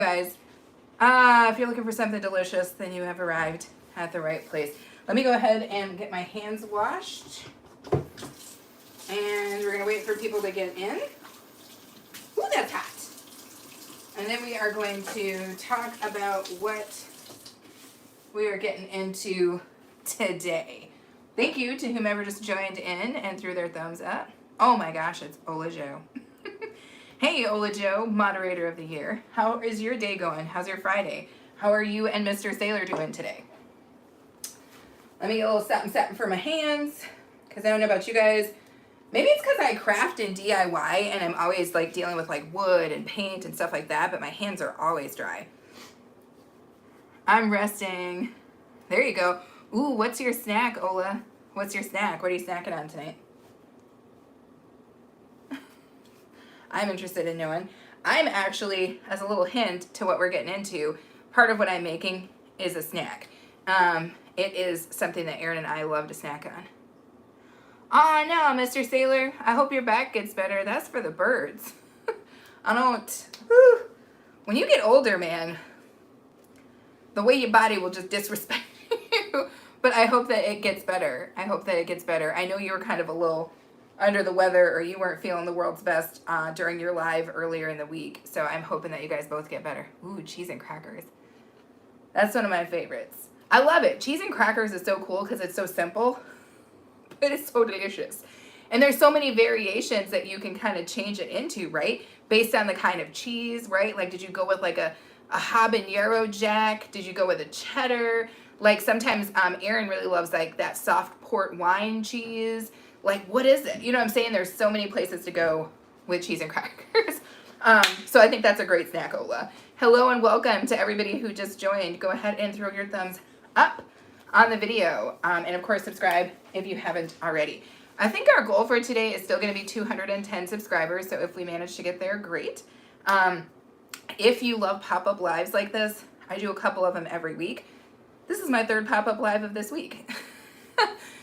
Guys, if you're looking for something delicious, then you have arrived at the right place. Let me go ahead and get my hands washed. And we're going to wait for people to get in. Ooh, that's hot. And then we are going to talk about what we are getting into today. Thank you to whomever just joined in and threw their thumbs up. Oh my gosh, it's Ola Joe. Hey, Ola Joe, moderator of the year. How is your day going? How's your Friday? How are you and Mr. Sailor doing today? Let me get a little something for my hands, because I don't know about you guys. Maybe it's because I craft and DIY and I'm always like dealing with like wood and paint and stuff like that, but my hands are always dry. I'm resting. There you go. Ooh, what's your snack, Ola? What's your snack? What are you snacking on tonight? I'm interested in knowing. I'm actually, as a little hint to what we're getting into, part of what I'm making is a snack. It is something that Aaron and I love to snack on. Oh no, Mr. Sailor, I hope your back gets better. That's for the birds. I don't, whew. When you get older, man, the way your body will just disrespect you. But I hope that it gets better. I hope that it gets better. I know you were kind of a little under the weather, or you weren't feeling the world's best during your live earlier in the week. So I'm hoping that you guys both get better. Ooh, cheese and crackers. That's one of my favorites. I love it. Cheese and crackers is so cool because it's so simple, but it's so delicious. And there's so many variations that you can kind of change it into, right? Based on the kind of cheese, right? Like, did you go with like a habanero jack? Did you go with a cheddar? Like sometimes Aaron really loves like that soft port wine cheese. Like, what is it? You know what I'm saying? There's so many places to go with cheese and crackers. So I think that's a great snack, Ola. Hello and welcome to everybody who just joined. Go ahead and throw your thumbs up on the video. And of course, subscribe if you haven't already. I think our goal for today is still going to be 210 subscribers. So if we manage to get there, great. If you love pop-up lives like this, I do a couple of them every week. This is my third pop-up live of this week.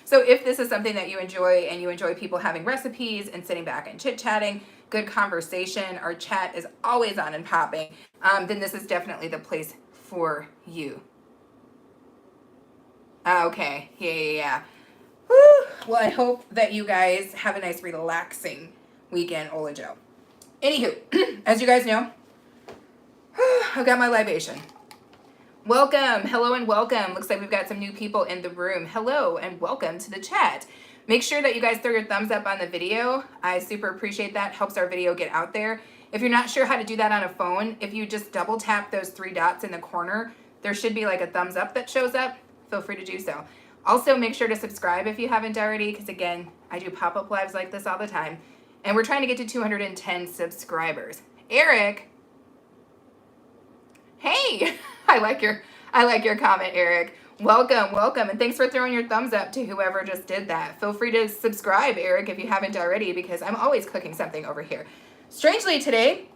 So if this is something that you enjoy and you enjoy people having recipes and sitting back and chit-chatting, good conversation, our chat is always on and popping, then this is definitely the place for you. Okay, yeah. Woo. Well, I hope that you guys have a nice relaxing weekend, Ola Joe. Anywho, as you guys know, I've got my libation. Welcome, hello and welcome. Looks like we've got some new people in the room. Hello and welcome to the chat. Make sure that you guys throw your thumbs up on the video. I super appreciate that. Helps our video get out there. If you're not sure how to do that on a phone, if you just double tap those three dots in the corner, there should be like a thumbs up that shows up. Feel free to do so. Also, make sure to subscribe if you haven't already, because again, I do pop-up lives like this all the time. And we're trying to get to 210 subscribers. Eric. Hey, I like your comment, Eric. Welcome, and thanks for throwing your thumbs up to whoever just did that. Feel free to subscribe, Eric, if you haven't already, because I'm always cooking something over here. Strangely today,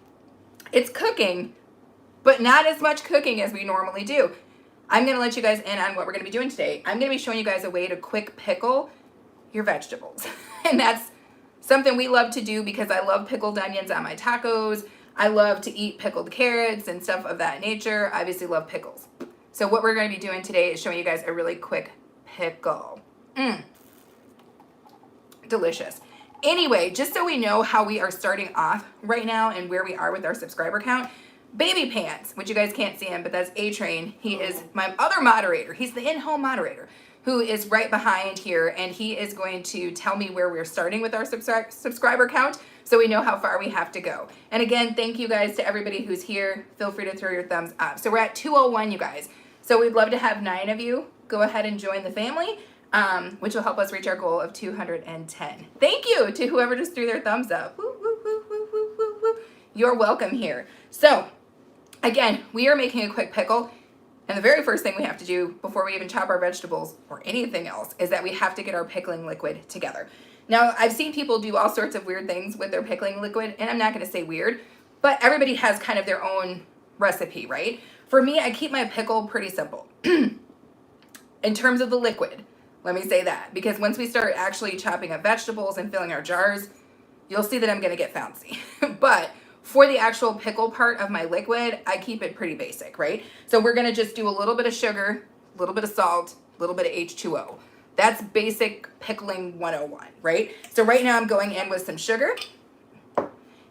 it's cooking, but not as much cooking as we normally do. I'm gonna let you guys in on what we're gonna be doing today. I'm gonna be showing you guys a way to quick pickle your vegetables. And that's something we love to do because I love pickled onions on my tacos. I love to eat pickled carrots and stuff of that nature. I obviously love pickles. So what we're going to be doing today is showing you guys a really quick pickle. Delicious. Anyway, just so we know how we are starting off right now and where we are with our subscriber count, Baby Pants, which you guys can't see him, but that's A-Train. He is my other moderator. He's the in-home moderator who is right behind here, and he is going to tell me where we're starting with our subscriber count so we know how far we have to go. And again, thank you guys to everybody who's here. Feel free to throw your thumbs up. So we're at 201, you guys. So we'd love to have 9 of you go ahead and join the family, which will help us reach our goal of 210. Thank you to whoever just threw their thumbs up. Woo, woo, woo, woo, woo, woo, woo. You're welcome here. So again, we are making a quick pickle. And the very first thing we have to do before we even chop our vegetables or anything else is that we have to get our pickling liquid together. Now, I've seen people do all sorts of weird things with their pickling liquid, and I'm not going to say weird, but everybody has kind of their own recipe, right? For me, I keep my pickle pretty simple. In terms of the liquid, let me say that, because once we start actually chopping up vegetables and filling our jars, you'll see that I'm going to get fancy. But For the actual pickle part of my liquid, I keep it pretty basic, right? So we're gonna just do a little bit of sugar, a little bit of salt, a little bit of H2O. That's basic pickling 101, right? So right now I'm going in with some sugar.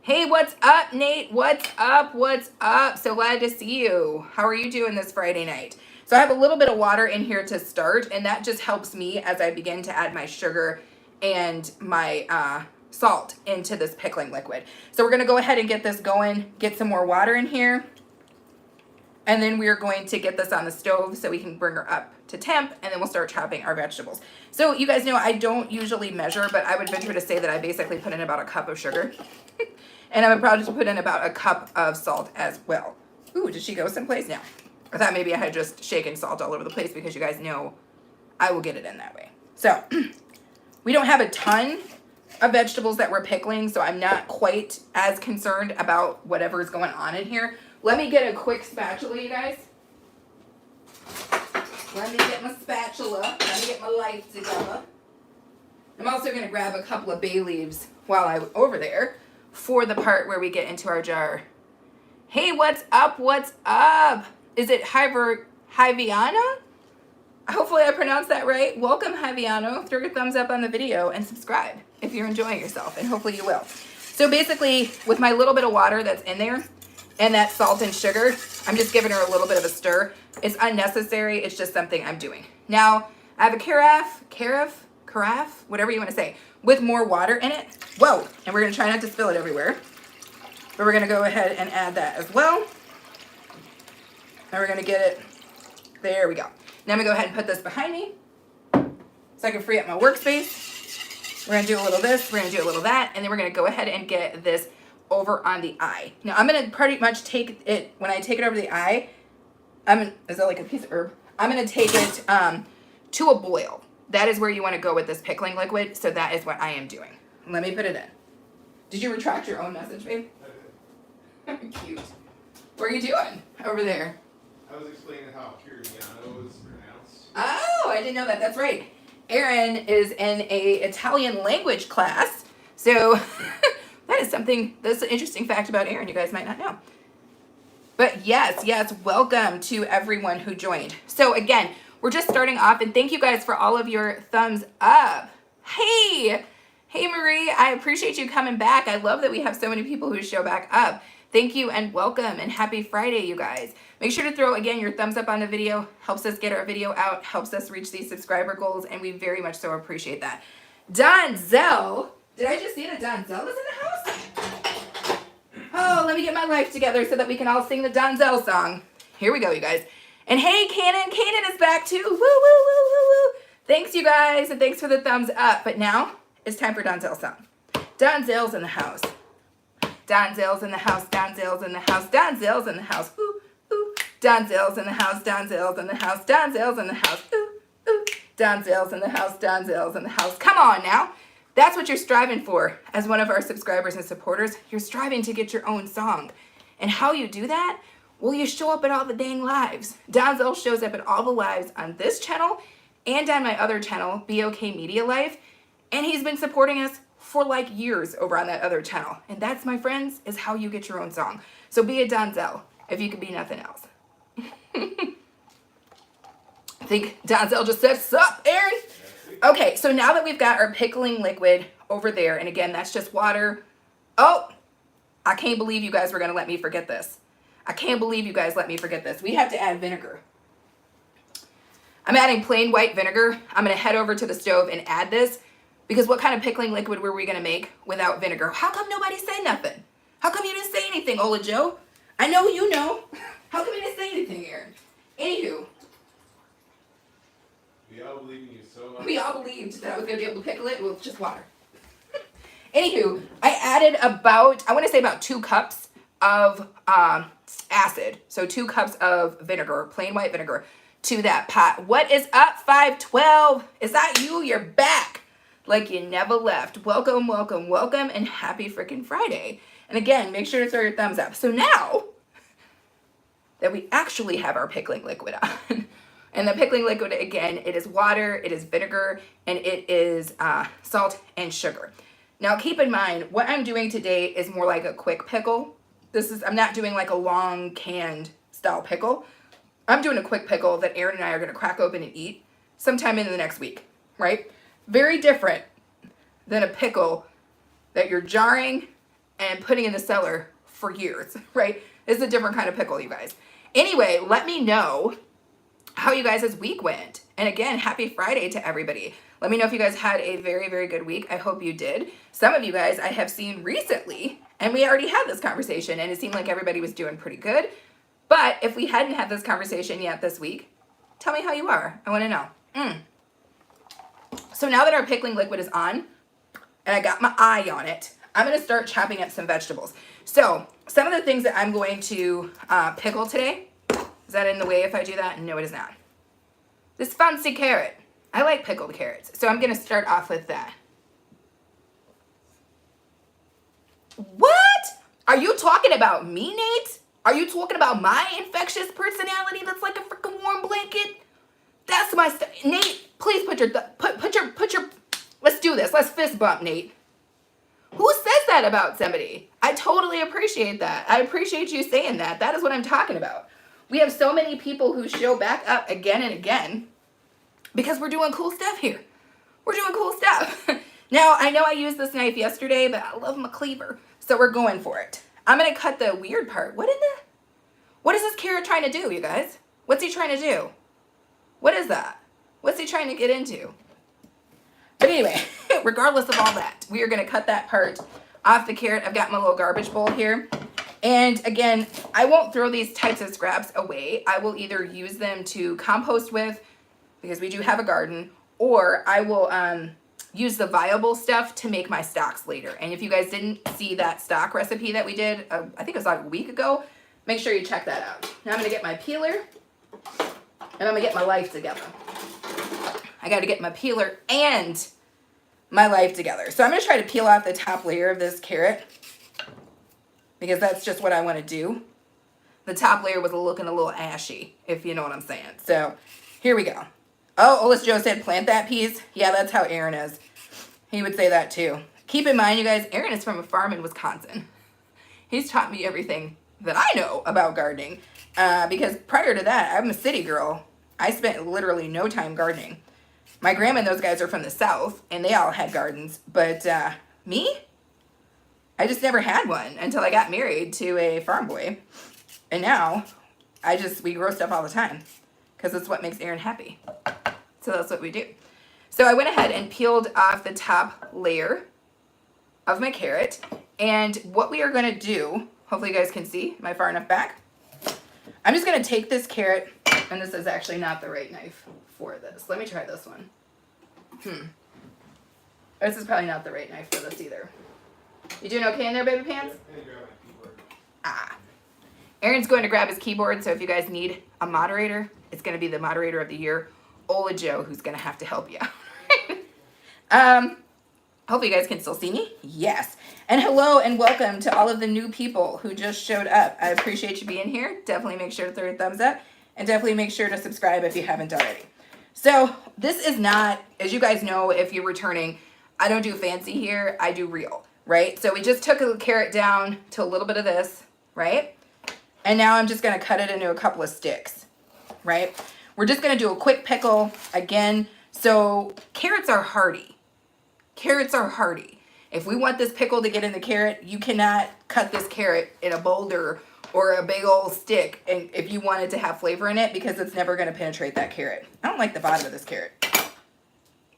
Hey, what's up, Nate? What's up? What's up? So glad to see you. How are you doing this Friday night? So I have a little bit of water in here to start, and that just helps me as I begin to add my sugar and my salt into this pickling liquid. So we're gonna go ahead and get this going, get some more water in here, and then we're going to get this on the stove so we can bring her up to temp, and then we'll start chopping our vegetables. So you guys know I don't usually measure, but I would venture to say that I basically put in about a cup of sugar. And I would probably just put in about a cup of salt as well. Ooh, did she go someplace? No. I thought maybe I had just shaken salt all over the place because you guys know I will get it in that way. So we don't have a ton of vegetables that we're pickling, so I'm not quite as concerned about whatever's going on in here. Let me get a quick spatula, you guys. Let me get my spatula. Let me get my life together. I'm also going to grab a couple of bay leaves while I'm over there for the part where we get into our jar. Hey, what's up? What's up? Is it Hyviana? Hopefully I pronounced that right. Welcome, Hyviano. Throw your thumbs up on the video and subscribe if you're enjoying yourself, and hopefully you will. So basically, with my little bit of water that's in there and that salt and sugar, I'm just giving her a little bit of a stir. It's unnecessary. It's just something I'm doing. Now, I have a carafe, whatever you want to say, with more water in it. Whoa, and we're gonna try not to spill it everywhere. But we're gonna go ahead and add that as well. And we're gonna get it, there we go. Now I'm gonna go ahead and put this behind me so I can free up my workspace. We're gonna do a little this, we're gonna do a little that, and then we're gonna go ahead and get this over on the eye. Now I'm gonna pretty much take it, when I take it over the eye, is that like a piece of herb? I'm gonna take it to a boil. That is where you want to go with this pickling liquid, so that is what I am doing. Let me put it in. Did you retract your own message, babe? I did. Cute. What are you doing over there? I was explaining how Curigliano is pronounced. Oh, I didn't know that. That's right. Erin is in a Italian language class, so that is something, that's an interesting fact about Erin you guys might not know. But yes, welcome to everyone who joined. So again, we're just starting off, and thank you guys for all of your thumbs up. Hey Marie, I appreciate you coming back. I love that we have so many people who show back up. Thank you and welcome and happy Friday, you guys. Make sure to throw, again, your thumbs up on the video. Helps us get our video out, helps us reach these subscriber goals, and we very much so appreciate that. Donzel, did I just see that Donzel is in the house? Oh, let me get my life together so that we can all sing the Donzel song. Here we go, you guys. And hey, Kanan is back too. Woo, woo, woo, woo, woo. Thanks, you guys, and thanks for the thumbs up. But now it's time for Donzel's song. Donzel's in the house. Donzel's in the house. Donzel's in the house. Donzel's in the house. Ooh, ooh. Donzel's in the house. Donzel's in the house. Donzel's in the house. Ooh, ooh. Donzel's in the house. Donzel's in the house. Come on now. That's what you're striving for as one of our subscribers and supporters. You're striving to get your own song. And how you do that? Well, you show up at all the dang lives. Donzel shows up at all the lives on this channel and on my other channel, BOK Media Life. And he's been supporting us for like years over on that other channel. And that's, my friends, is how you get your own song. So be a Donzel if you could be nothing else. I think Donzel just said, sup, Erin? Okay, so now that we've got our pickling liquid over there, and again, that's just water. Oh, I can't believe you guys were gonna let me forget this. I can't believe you guys let me forget this. We have to add vinegar. I'm adding plain white vinegar. I'm gonna head over to the stove and add this, because what kind of pickling liquid were we gonna make without vinegar? How come nobody said nothing? How come you didn't say anything, Ola Joe? I know you know. How come you didn't say anything, Erin? Anywho. We all believe in you so much. We all believed that I was gonna be able to pickle it with just water. Anywho, I added about, I wanna say about 2 cups of acid. So 2 cups of vinegar, plain white vinegar, to that pot. What is up, 512? Is that you? You're back. Like you never left. Welcome, welcome, welcome, and happy freaking Friday. And again, make sure to throw your thumbs up. So now that we actually have our pickling liquid on, and the pickling liquid, again, it is water, it is vinegar, and it is salt and sugar. Now keep in mind, what I'm doing today is more like a quick pickle. I'm not doing like a long canned style pickle. I'm doing a quick pickle that Aaron and I are going to crack open and eat sometime in the next week, right? Very different than a pickle that you're jarring and putting in the cellar for years, right? It's a different kind of pickle, you guys. Anyway, let me know how you guys' week went. And again, happy Friday to everybody. Let me know if you guys had a very, very good week. I hope you did. Some of you guys I have seen recently, and we already had this conversation, and it seemed like everybody was doing pretty good. But if we hadn't had this conversation yet this week, tell me how you are. I want to know. So now that our pickling liquid is on, and I got my eye on it, I'm going to start chopping up some vegetables. So some of the things that I'm going to pickle today, is that in the way if I do that? No, it is not. This fancy carrot. I like pickled carrots. So I'm going to start off with that. What? Are you talking about me, Nate? Are you talking about my infectious personality that's like a freaking warm blanket? That's my stuff. Nate, please put your, let's do this. Let's fist bump, Nate. Who says that about somebody? I totally appreciate that. I appreciate you saying that. That is what I'm talking about. We have so many people who show back up again and again because we're doing cool stuff here. We're doing cool stuff. Now, I know I used this knife yesterday, but I love my cleaver, so we're going for it. I'm going to cut the weird part. What is this carrot trying to do, you guys? What's he trying to do? What is that? What's he trying to get into? But anyway, regardless of all that, we are going to cut that part off the carrot. I've got my little garbage bowl here. And again, I won't throw these types of scraps away. I will either use them to compost with, because we do have a garden, or I will use the viable stuff to make my stocks later. And if you guys didn't see that stock recipe that we did, I think it was like a week ago, make sure you check that out. Now I'm going to get my peeler, and I'm going to get my life together. I got to get my peeler and my life together. So I'm going to try to peel off the top layer of this carrot because that's just what I want to do. The top layer was looking a little ashy, if you know what I'm saying. So here we go. Oh, Olis Joe said plant that piece. Yeah, that's how Aaron is. He would say that too. Keep in mind, you guys, Aaron is from a farm in Wisconsin. He's taught me everything that I know about gardening because prior to that, I'm a city girl. I spent literally no time gardening. My grandma and those guys are from the South, and they all had gardens. But me? I just never had one until I got married to a farm boy. And now, we grow stuff all the time because it's what makes Aaron happy. So that's what we do. So I went ahead and peeled off the top layer of my carrot. And what we are going to do, hopefully you guys can see, am I far enough back? I'm just going to take this carrot, and this is actually not the right knife for this. Let me try this one. This is probably not the right knife for this either. You doing okay in there, baby pants? Aaron's going to grab his keyboard, so if you guys need a moderator, it's going to be the moderator of the year, Ola Joe, who's going to have to help you out. Hopefully you guys can still see me. Yes. And hello and welcome to all of the new people who just showed up. I appreciate you being here. Definitely make sure to throw a thumbs up. And definitely make sure to subscribe if you haven't already. So this is not, as you guys know, if you're returning, I don't do fancy here. I do real, right? So we just took a carrot down to a little bit of this, right? And now I'm just going to cut it into a couple of sticks, right? We're just going to do a quick pickle again. So carrots are hardy. Carrots are hardy. If we want this pickle to get in the carrot, you cannot cut this carrot in a boulder or a big old stick and if you want it to have flavor in it because it's never going to penetrate that carrot. I don't like the bottom of this carrot.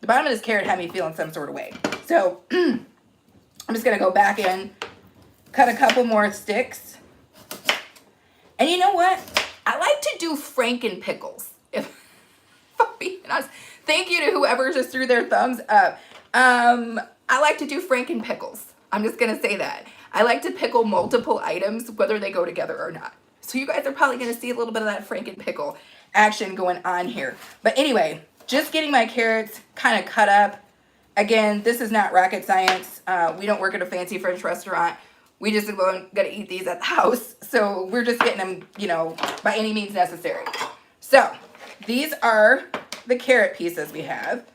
The bottom of this carrot had me feeling some sort of way. So I'm just going to go back in, cut a couple more sticks. And you know what? I like to do Franken pickles. If I'm being honest. Thank you to whoever just threw their thumbs up. I like to do Franken pickles. I'm just going to say that. I like to pickle multiple items, whether they go together or not. So you guys are probably going to see a little bit of that Franken pickle action going on here. But anyway, just getting my carrots kind of cut up. Again, this is not rocket science. We don't work at a fancy French restaurant. We just going to eat these at the house. So we're just getting them, you know, by any means necessary. So these are the carrot pieces we have.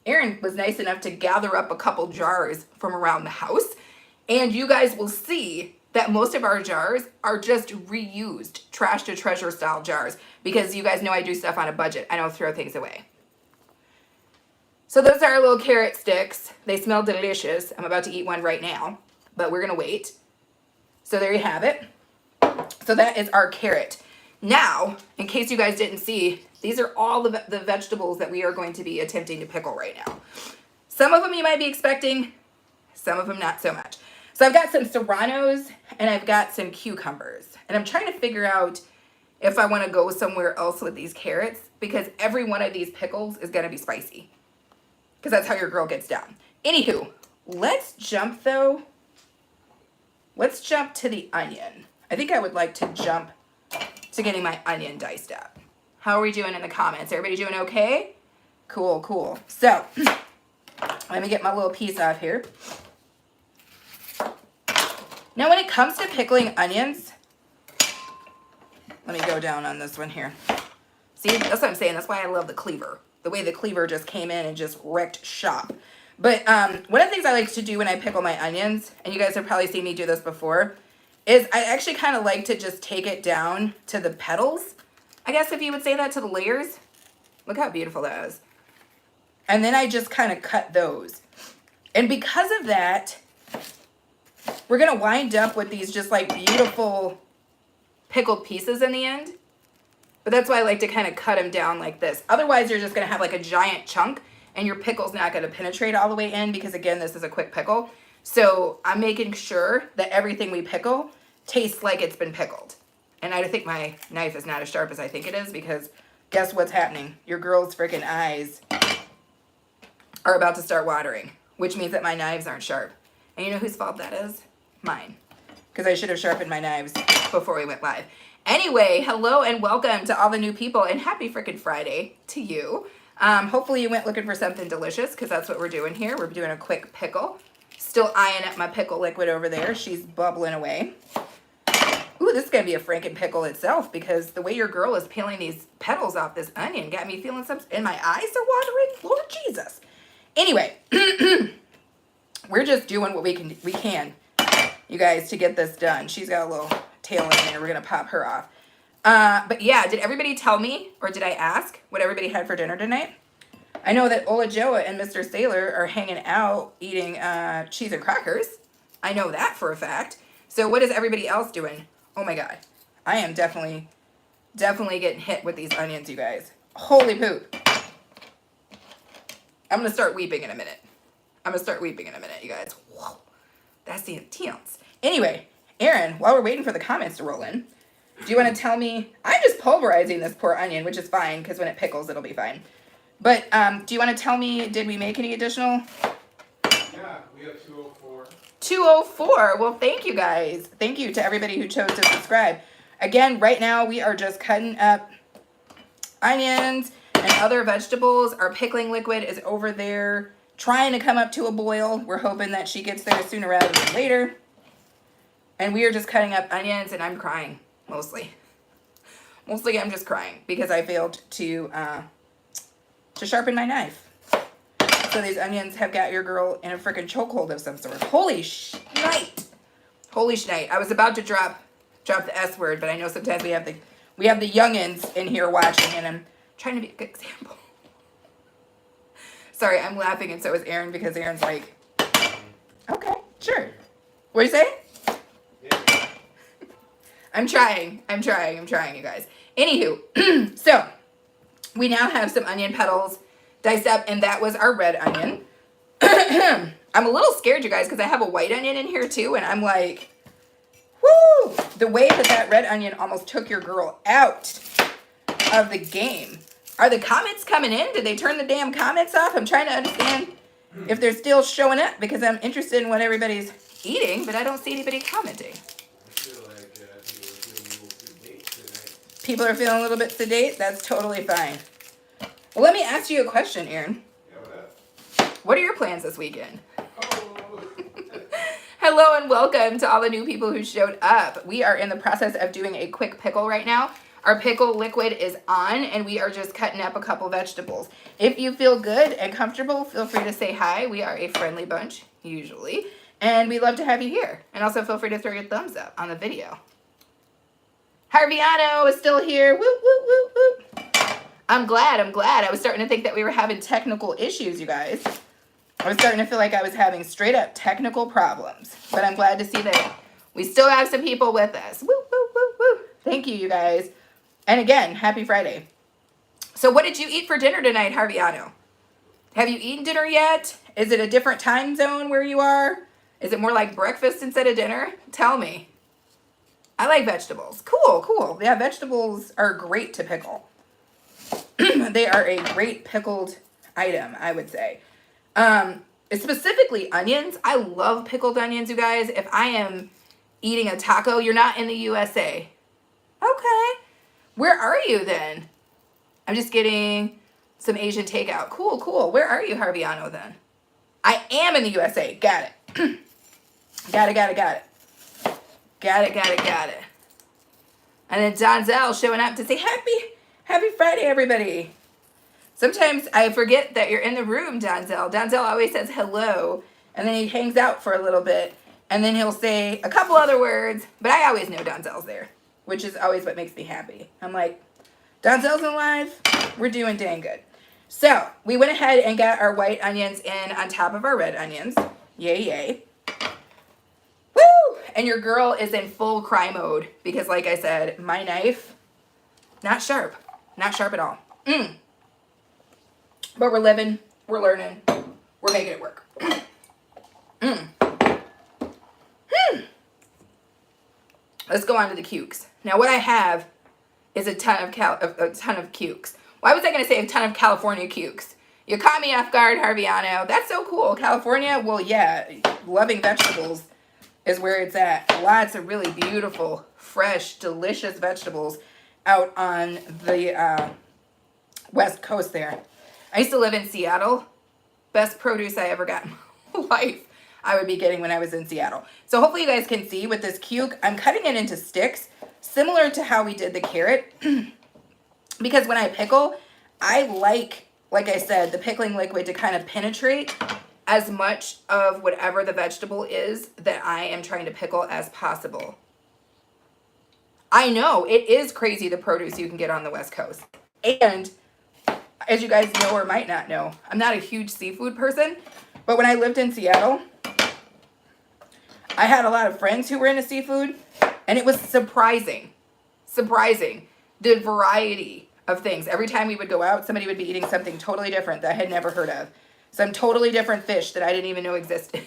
Aaron was nice enough to gather up a couple jars from around the house. And you guys will see that most of our jars are just reused trash to treasure style jars because you guys know I do stuff on a budget. I don't throw things away. So those are our little carrot sticks. They smell delicious. I'm about to eat one right now, but we're gonna wait. So there you have it. So that is our carrot. Now, in case you guys didn't see, these are all the vegetables that we are going to be attempting to pickle right now. Some of them you might be expecting, some of them not so much. So I've got some serranos and I've got some cucumbers. And I'm trying to figure out if I want to go somewhere else with these carrots because every one of these pickles is going to be spicy. Because that's how your girl gets down. Anywho, let's jump though. Let's jump to the onion. I think I would like to jump to getting my onion diced up. How are we doing in the comments? Everybody doing okay? Cool, cool. So, let me get my little piece off here. Now, when it comes to pickling onions, let me go down on this one here. See, that's what I'm saying. That's why I love the cleaver. The way the cleaver just came in and just wrecked shop. But one of the things I like to do when I pickle my onions, and you guys have probably seen me do this before, is I actually kind of like to just take it down to the petals. I guess if you would say that, to the layers. Look how beautiful that is. And then I just kind of cut those. And because of that, we're going to wind up with these just like beautiful pickled pieces in the end. But that's why I like to kind of cut them down like this. Otherwise, you're just going to have like a giant chunk and your pickle's not going to penetrate all the way in because, again, this is a quick pickle. So I'm making sure that everything we pickle tastes like it's been pickled. And I think my knife is not as sharp as I think it is because guess what's happening? Your girl's freaking eyes are about to start watering, which means that my knives aren't sharp. And you know whose fault that is? Mine. Because I should have sharpened my knives before we went live. Anyway, hello and welcome to all the new people and happy freaking Friday to you. Hopefully you went looking for something delicious because that's what we're doing here. We're doing a quick pickle. Still eyeing up my pickle liquid over there. She's bubbling away. Ooh, this is going to be a franken pickle itself because the way your girl is peeling these petals off this onion got me feeling something. And my eyes are watering. Lord Jesus. Anyway, we're just doing what we can, you guys, to get this done. She's got a little tail in there. We're going to pop her off. But yeah, did everybody tell me or did I ask what everybody had for dinner tonight? I know that Ola Joa and Mr. Sailor are hanging out eating cheese and crackers. I know that for a fact. So what is everybody else doing? Oh my God. I am definitely getting hit with these onions, you guys. Holy poop. I'm going to start weeping in a minute. You guys. Whoa. That's the intense. Anyway, Aaron, while we're waiting for the comments to roll in, do you want to tell me, I'm just pulverizing this poor onion, which is fine because when it pickles, it'll be fine. But do you want to tell me, did we make any additional? Yeah, we have 204. 204. Well, thank you guys. Thank you to everybody who chose to subscribe. Again, right now we are just cutting up onions and other vegetables. Our pickling liquid is over there trying to come up to a boil. We're hoping that she gets there sooner rather than later. And we are just cutting up onions and I'm crying, mostly. Mostly I'm just crying because I failed to sharpen my knife. So these onions have got your girl in a freaking chokehold of some sort. Holy shnight. Holy shnight. I was about to drop the S word, but I know sometimes we have the youngins in here watching and I'm trying to be a good example. Sorry, I'm laughing and so is Aaron because Aaron's like, okay, sure. What do you say? Yeah. I'm trying, you guys. Anywho, so we now have some onion petals diced up, and that was our red onion. I'm a little scared, you guys, because I have a white onion in here too, and I'm like, whoo! The way that red onion almost took your girl out of the game. Are the comments coming in? Did they turn the damn comments off? I'm trying to understand if they're still showing up because I'm interested in what everybody's eating, but I don't see anybody commenting. I feel like people are feeling a little sedate tonight. People are feeling a little bit sedate? That's totally fine. Well, let me ask you a question, Aaron. Yeah, what up? What are your plans this weekend? Oh. Hello and welcome to all the new people who showed up. We are in the process of doing a quick pickle right now. Our pickle liquid is on and we are just cutting up a couple vegetables. If you feel good and comfortable, feel free to say hi. We are a friendly bunch, usually. And we'd love to have you here. And also feel free to throw your thumbs up on the video. Harviano is still here. Whoop, whoop, whoop, whoop. I'm glad. I was starting to think that we were having technical issues, you guys. I was starting to feel like I was having straight up technical problems. But I'm glad to see that we still have some people with us. Woo, woo, woo, woo. Thank you, you guys. And again, happy Friday. So what did you eat for dinner tonight, Harviano? Have you eaten dinner yet? Is it a different time zone where you are? Is it more like breakfast instead of dinner? Tell me. I like vegetables. Cool, cool. Yeah, vegetables are great to pickle. They are a great pickled item, I would say. Specifically onions. I love pickled onions, you guys. If I am eating a taco, you're not in the USA. Okay. Where are you then? I'm just getting some Asian takeout. Cool, cool. Where are you, Harviano, then? I am in the USA. Got it. Got it. Got it. And then Donzel showing up to say happy Friday, everybody. Sometimes I forget that you're in the room, Donzel. Donzel always says hello, and then he hangs out for a little bit, and then he'll say a couple other words, but I always know Donzel's there, which is always what makes me happy. I'm like, Donzel's alive. We're doing dang good. So we went ahead and got our white onions in on top of our red onions. Yay, yay. Woo! And your girl is in full cry mode because, like I said, my knife, not sharp at all. But we're living, we're learning, we're making it work. Let's go on to the cukes. Now, what I have is a ton of cukes. Why was I going to say a ton of California cukes? You caught me off guard, Harviano. That's so cool. California, well, yeah, loving vegetables is where it's at. Lots of really beautiful, fresh, delicious vegetables out on the West Coast there. I used to live in Seattle. Best produce I ever got in my life I would be getting when I was in Seattle. So hopefully you guys can see with this cuke, I'm cutting it into sticks, similar to how we did the carrot. Because when I pickle, I like I said, the pickling liquid to kind of penetrate as much of whatever the vegetable is that I am trying to pickle as possible. I know, it is crazy the produce you can get on the West Coast. And as you guys know or might not know, I'm not a huge seafood person, but when I lived in Seattle, I had a lot of friends who were into seafood, and it was surprising the variety of things. Every time we would go out, somebody would be eating something totally different that I had never heard of. Some totally different fish that I didn't even know existed.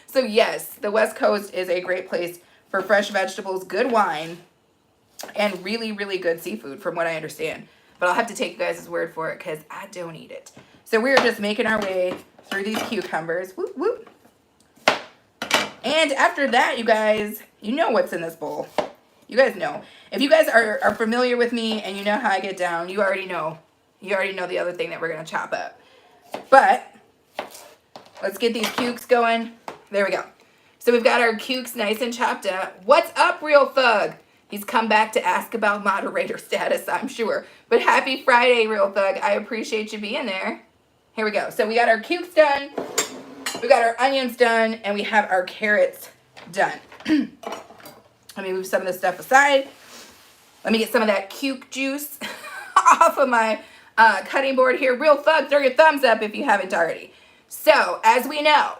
So yes, the West Coast is a great place for fresh vegetables, good wine, and really, really good seafood from what I understand. But I'll have to take you guys' word for it because I don't eat it. So we're just making our way through these cucumbers. Whoop, whoop. And after that, you guys, you know what's in this bowl. You guys know. If you guys are familiar with me and you know how I get down, you already know. You already know the other thing that we're going to chop up. But let's get these cukes going. There we go. So we've got our cukes nice and chopped up. What's up, Real Thug? He's come back to ask about moderator status, I'm sure. But happy Friday, Real Thug. I appreciate you being there. Here we go. So we got our cukes done. We got our onions done. And we have our carrots done. Let me move some of this stuff aside. Let me get some of that cuke juice off of my cutting board here. Real Thug, throw your thumbs up if you haven't already. So, as we know,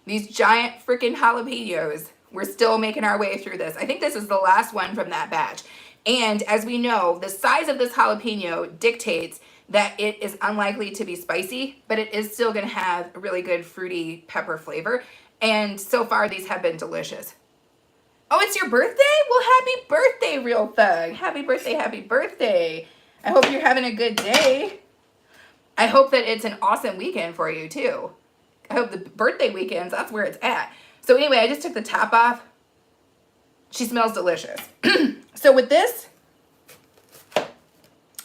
these giant freaking jalapenos, we're still making our way through this. I think this is the last one from that batch. And as we know, the size of this jalapeno dictates that it is unlikely to be spicy, but it is still going to have a really good fruity pepper flavor. And so far, these have been delicious. Oh, it's your birthday? Well, happy birthday, Real Thug. Happy birthday, happy birthday. I hope you're having a good day. I hope that it's an awesome weekend for you, too. I hope the birthday weekends, that's where it's at. So anyway, I just took the top off. She smells delicious. So with this,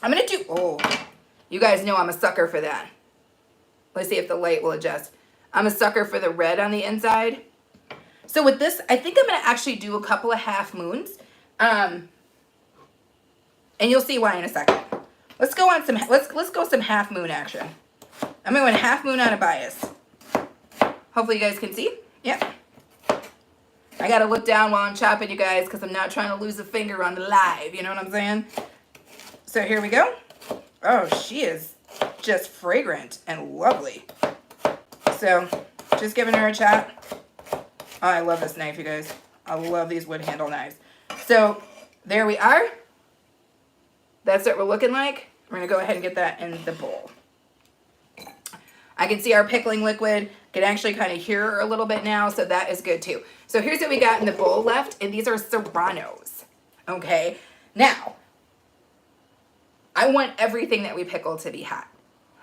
I'm going to do, oh, you guys know I'm a sucker for that. Let's see if the light will adjust. I'm a sucker for the red on the inside. So with this, I think I'm going to actually do a couple of half moons. And you'll see why in a second. Let's go on some, let's go some half moon action. I'm going half moon on a bias. Hopefully you guys can see. Yep. I gotta look down while I'm chopping, you guys, because I'm not trying to lose a finger on the live. You know what I'm saying? So here we go. Oh, she is just fragrant and lovely. So just giving her a chop. Oh, I love this knife, you guys. I love these wood handle knives. So there we are. That's what we're looking like. We're gonna go ahead and get that in the bowl. I can see our pickling liquid. Can actually kind of hear her a little bit now, so that is good too. So here's what we got in the bowl left, and these are serranos. Okay, now I want everything that we pickle to be hot.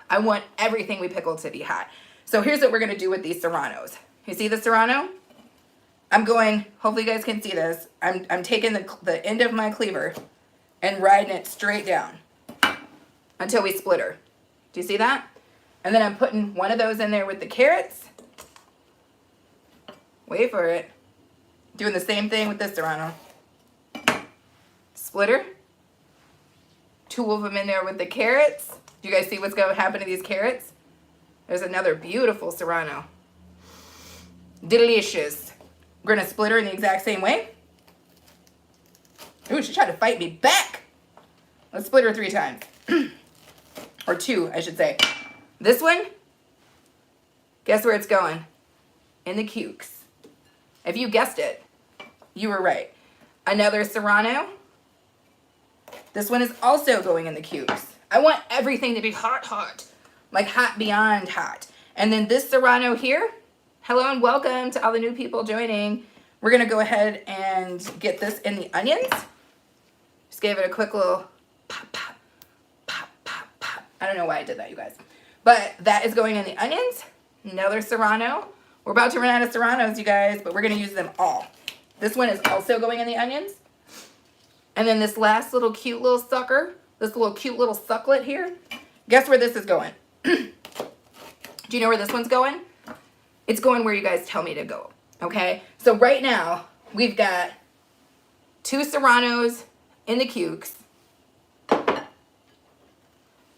I want everything we pickle to be hot. So here's what we're gonna do with these serranos. You see the serrano? I'm going, hopefully you guys can see this. I'm taking the end of my cleaver and riding it straight down until we split her. Do you see that? And then I'm putting one of those in there with the carrots. Wait for it. Doing the same thing with this serrano. Split her. Two of them in there with the carrots. Do you guys see what's going to happen to these carrots? There's another beautiful serrano. Delicious. We're going to split her in the exact same way. Ooh, she tried to fight me back. Let's split her 3 times. Or 2, I should say. This one, guess where it's going? In the cukes. If you guessed it, you were right. Another serrano. This one is also going in the cukes. I want everything to be hot, hot. Like hot beyond hot. And then this serrano here, hello and welcome to all the new people joining. We're going to go ahead and get this in the onions. Just gave it a quick little pop, pop, pop, pop, pop. I don't know why I did that, you guys. But that is going in the onions. Another serrano. We're about to run out of serranos, you guys, but we're going to use them all. This one is also going in the onions. And then this last little cute little sucker, this little cute little sucklet here, guess where this is going? Do you know where this one's going? It's going where you guys tell me to go, okay? So right now, we've got 2 serranos in the cukes.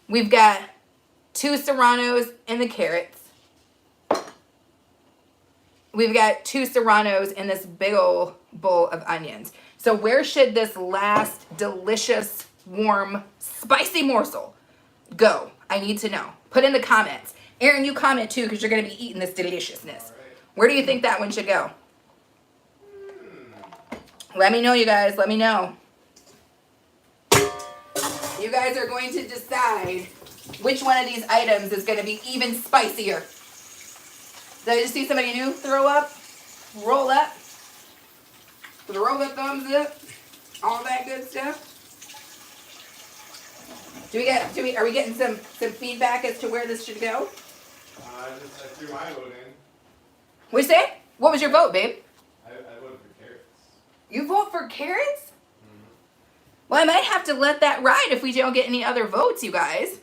We've got 2 serranos in the carrots. We've got 2 serranos in this big old bowl of onions. So where should this last delicious, warm, spicy morsel go? I need to know. Put in the comments. Aaron, you comment too because you're going to be eating this deliciousness. Right. Where do you think that one should go? Let me know, you guys. Let me know. You guys are going to decide which one of these items is going to be even spicier. Did I just see somebody new throw up, roll up, throw the thumbs up, all that good stuff? Are we getting some feedback as to where this should go? I threw my vote in. What'd you say? What was your vote, babe? I voted for carrots. You vote for carrots? Well, I might have to let that ride if we don't get any other votes, you guys.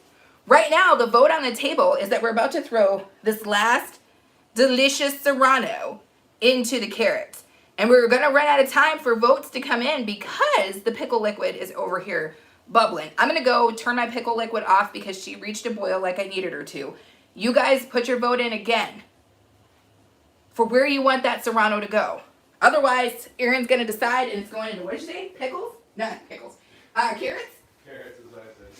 Right now, the vote on the table is that we're about to throw this last delicious serrano into the carrots. And we're going to run out of time for votes to come in because the pickle liquid is over here bubbling. I'm going to go turn my pickle liquid off because she reached a boil like I needed her to. You guys put your vote in again for where you want that serrano to go. Otherwise, Aaron's going to decide and it's going into, what did you say? Pickles? Not pickles. Carrots? Carrots is what I said.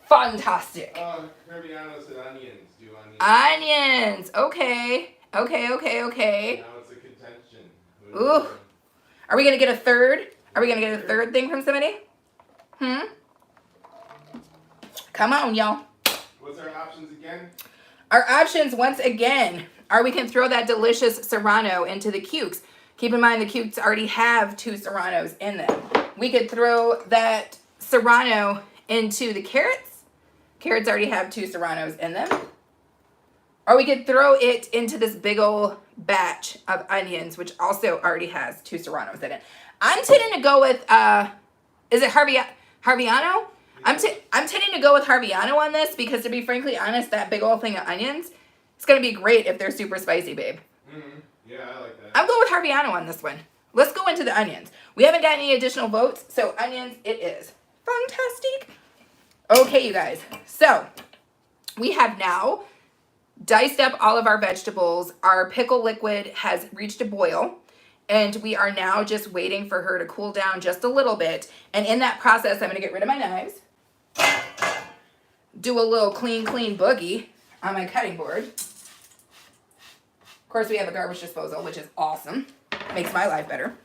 Fantastic. Herbiano said onions. Do onions. Onions. Okay. Okay. Now it's a contention. Ooh. Are we going to get a third? Are we going to get a third thing from somebody? Come on, y'all. What's our options again? Our options, once again, are we can throw that delicious serrano into the cukes. Keep in mind the cukes already have 2 serranos in them. We could throw that serrano into the carrots. Carrots already have 2 serranos in them. Or we could throw it into this big old batch of onions, which also already has 2 serranos in it. I'm tending to go with, is it Harviano? I'm tending to go with Harviano on this because, to be frankly honest, that big old thing of onions, it's going to be great if they're super spicy, babe. Mm-hmm. Yeah, I like that. I'm going with Harviano on this one. Let's go into the onions. We haven't got any additional votes, so onions it is. Fantastic. Okay, you guys. So, we have now diced up all of our vegetables. Our pickle liquid has reached a boil, and we are now just waiting for her to cool down just a little bit. And in that process, I'm going to get rid of my knives, do a little clean boogie on my cutting board. Of course, we have a garbage disposal, which is awesome. Makes my life better.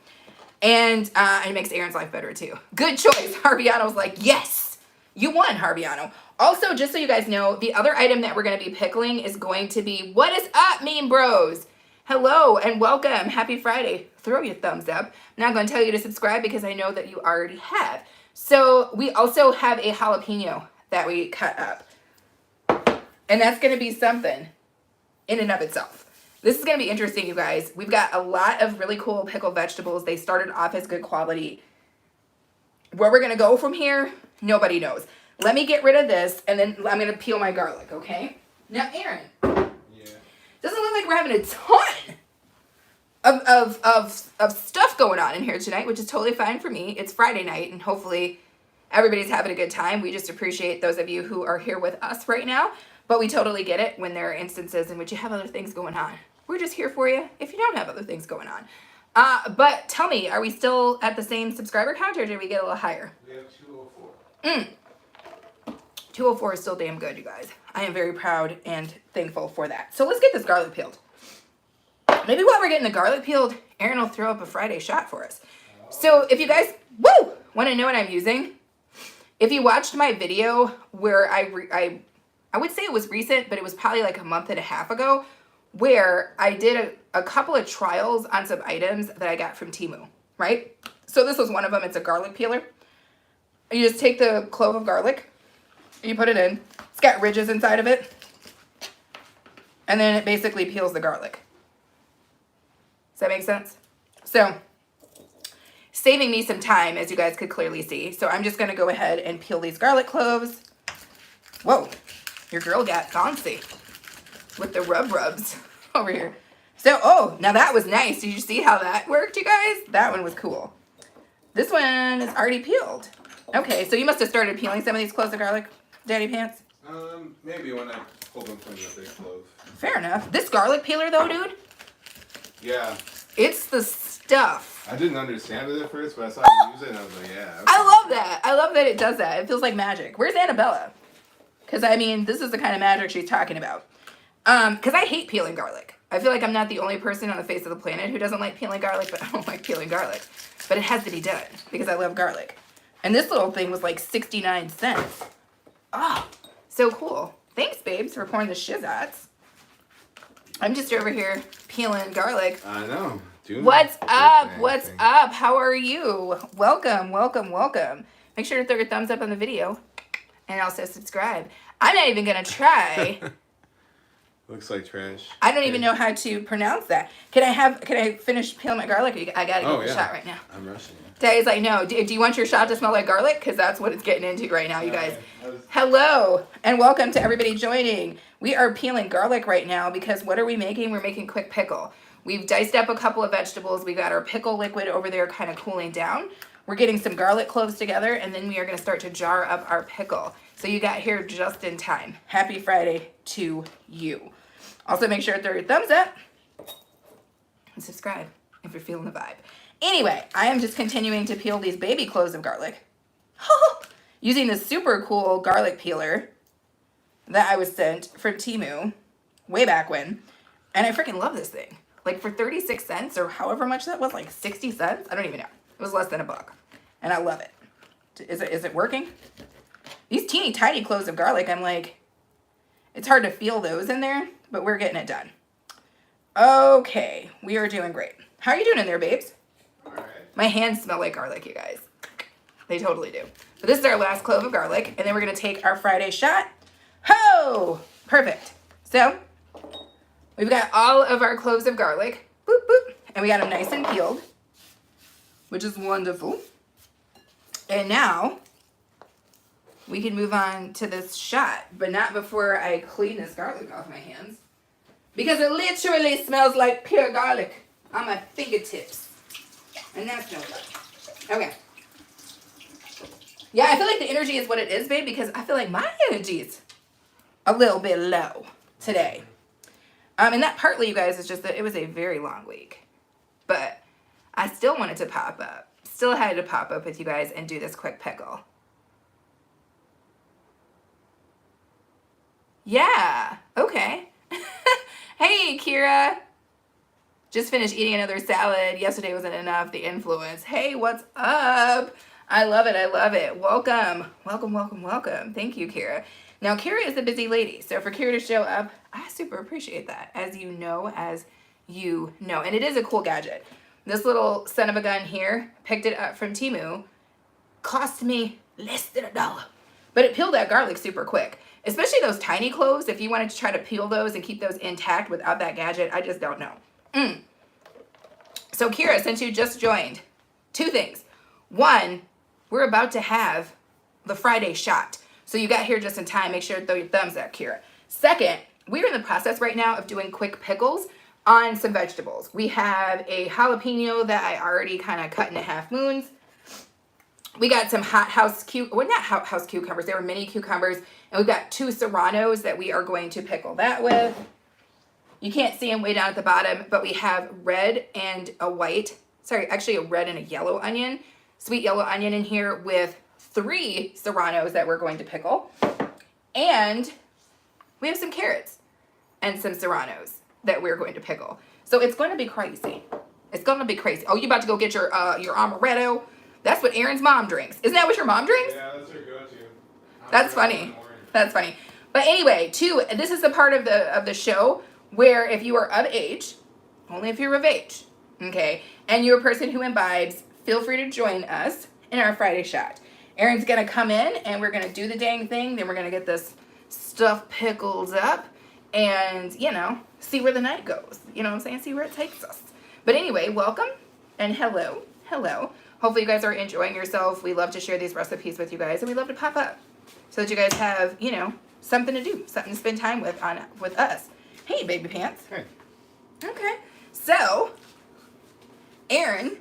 And it makes Aaron's life better too. Good choice. Harviano's like, yes, you won, Harviano. Also, just so you guys know, the other item that we're going to be pickling is going to be, what is up, Meme Bros? Hello and welcome. Happy Friday. Throw your thumbs up. I'm not going to tell you to subscribe because I know that you already have. So we also have a jalapeno that we cut up. And that's going to be something in and of itself. This is going to be interesting, you guys. We've got a lot of really cool pickled vegetables. They started off as good quality. Where we're going to go from here, nobody knows. Let me get rid of this, and then I'm going to peel my garlic, okay? Now, Aaron. Yeah. Doesn't look like we're having a ton of stuff going on in here tonight, which is totally fine for me. It's Friday night, and hopefully everybody's having a good time. We just appreciate those of you who are here with us right now, but we totally get it when there are instances in which you have other things going on. We're just here for you if you don't have other things going on. But tell me, are we still at the same subscriber count, or did we get a little higher? We have 204. 204 is still damn good, you guys. I am very proud and thankful for that. So let's get this garlic peeled. Maybe while we're getting the garlic peeled, Aaron will throw up a Friday shot for us. So if you guys, want to know what I'm using, if you watched my video where I would say it was recent, but it was probably like a month and a half ago, where I did a couple of trials on some items that I got from Temu, right? So this was one of them. It's a garlic peeler. You just take the clove of garlic, you put it in. It's got ridges inside of it. And then it basically peels the garlic. Does that make sense? So, saving me some time, as you guys could clearly see. So I'm just going to go ahead and peel these garlic cloves. Whoa, your girl got fancy with the rubs over here. So, oh, now that was nice. Did you see how that worked, you guys? That one was cool. This one is already peeled. Okay, so you must have started peeling some of these cloves of garlic, Daddy Pants? Maybe when I pulled them from the big clove. Fair enough. This garlic peeler, though, dude, Yeah. it's the stuff. I didn't understand it at first, but I saw you use it and I was like, yeah. Okay. I love that. I love that it does that. It feels like magic. Where's Annabella? Because, I mean, this is the kind of magic she's talking about. Because I hate peeling garlic. I feel like I'm not the only person on the face of the planet who doesn't like peeling garlic, but I don't like peeling garlic. But it has to be done because I love garlic. And this little thing was like 69 cents. Oh, so cool. Thanks, babes, for pouring the shizzats. I'm just over here peeling garlic. I know. What's up? What's up? How are you? Welcome, welcome, welcome. Make sure to throw your thumbs up on the video and also subscribe. I'm not even going to try. Looks like trash. I don't even know how to pronounce that. Can I finish peeling my garlic? I got to get the shot right now. I'm rushing. Daddy's like, no. Do you want your shot to smell like garlic? Because that's what it's getting into right now, you guys. Hello, and welcome to everybody joining. We are peeling garlic right now because what are we making? We're making quick pickle. We've diced up a couple of vegetables. We got our pickle liquid over there kind of cooling down. We're getting some garlic cloves together, and then we are going to start to jar up our pickle. So you got here just in time. Happy Friday to you. Also, make sure to throw your thumbs up and subscribe if you're feeling the vibe. Anyway, I am just continuing to peel these baby cloves of garlic using this super cool garlic peeler that I was sent from Temu way back when. And I freaking love this thing. Like for 36 cents or however much that was, like 60 cents. I don't even know. It was less than $1. And I love it. Is it working? These teeny tiny cloves of garlic, I'm like, it's hard to feel those in there, but we're getting it done. Okay, we are doing great. How are you doing in there, babes? All right. My hands smell like garlic, you guys. They totally do. So this is our last clove of garlic, and then we're going to take our Friday shot. Ho! Perfect. So we've got all of our cloves of garlic. Boop, boop. And we got them nice and peeled, which is wonderful. And now we can move on to this shot, but not before I clean this garlic off my hands. Because it literally smells like pure garlic on my fingertips. And that's no good. Okay. Yeah, I feel like the energy is what it is, babe, because I feel like my energy is a little bit low today. And that partly, you guys, is just that it was a very long week. But I still wanted to pop up. Still had to pop up with you guys and do this quick pickle. Yeah, okay. Hey, Kira. Just finished eating another salad. Yesterday wasn't enough. The influence. Hey, what's up? I love it. I love it. Welcome. Welcome, welcome, welcome. Thank you, Kira. Now, Kira is a busy lady. So for Kira to show up, I super appreciate that. As you know. And it is a cool gadget. This little son of a gun here, picked it up from Temu. Cost me less than $1. But it peeled that garlic super quick. Especially those tiny cloves. If you wanted to try to peel those and keep those intact without that gadget, I just don't know. So Kira, since you just joined, 2 things. 1, we're about to have the Friday shot. So you got here just in time. Make sure to throw your thumbs up, Kira. 2nd, we're in the process right now of doing quick pickles on some vegetables. We have a jalapeno that I already kind of cut into half moons. We got some not hot house cucumbers. They were mini cucumbers. And we've got 2 serranos that we are going to pickle that with. You can't see them way down at the bottom, but we have red and a red and a yellow onion, sweet yellow onion in here with 3 serranos that we're going to pickle. And we have some carrots and some serranos that we're going to pickle. So it's going to be crazy. It's going to be crazy. Oh, you about to go get your amaretto? That's what Aaron's mom drinks. Isn't that what your mom drinks? Yeah, that's her go-to. That's funny. That's funny. But anyway, this is the part of the show where if you are of age, only if you're of age, okay, and you're a person who imbibes, feel free to join us in our Friday shot. Aaron's going to come in and we're going to do the dang thing. Then we're going to get this stuff pickled up and, see where the night goes. You know what I'm saying? See where it takes us. But anyway, welcome and hello. Hello. Hopefully you guys are enjoying yourself. We love to share these recipes with you guys and we love to pop up so that you guys have, something to do, something to spend time with us. Hey, baby pants. Hey. Okay. So, Aaron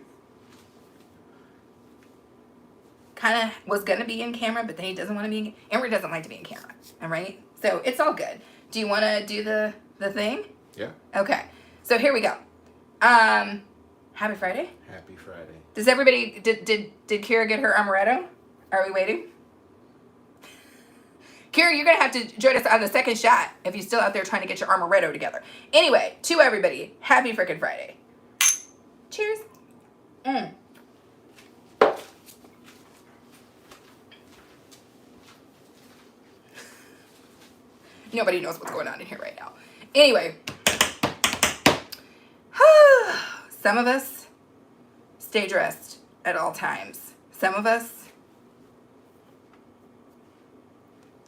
kind of was going to be in camera, but then he doesn't want to be in Aaron doesn't like to be in camera. All right? So, it's all good. Do you want to do the thing? Yeah. Okay. So, here we go. Happy Friday. Happy Friday. Does everybody, did Kira get her amaretto? Are we waiting? Kira, you're going to have to join us on the second shot if you're still out there trying to get your amaretto together. Anyway, to everybody, happy frickin' Friday. Cheers. Nobody knows what's going on in here right now. Anyway, some of us stay dressed at all times. Some of us,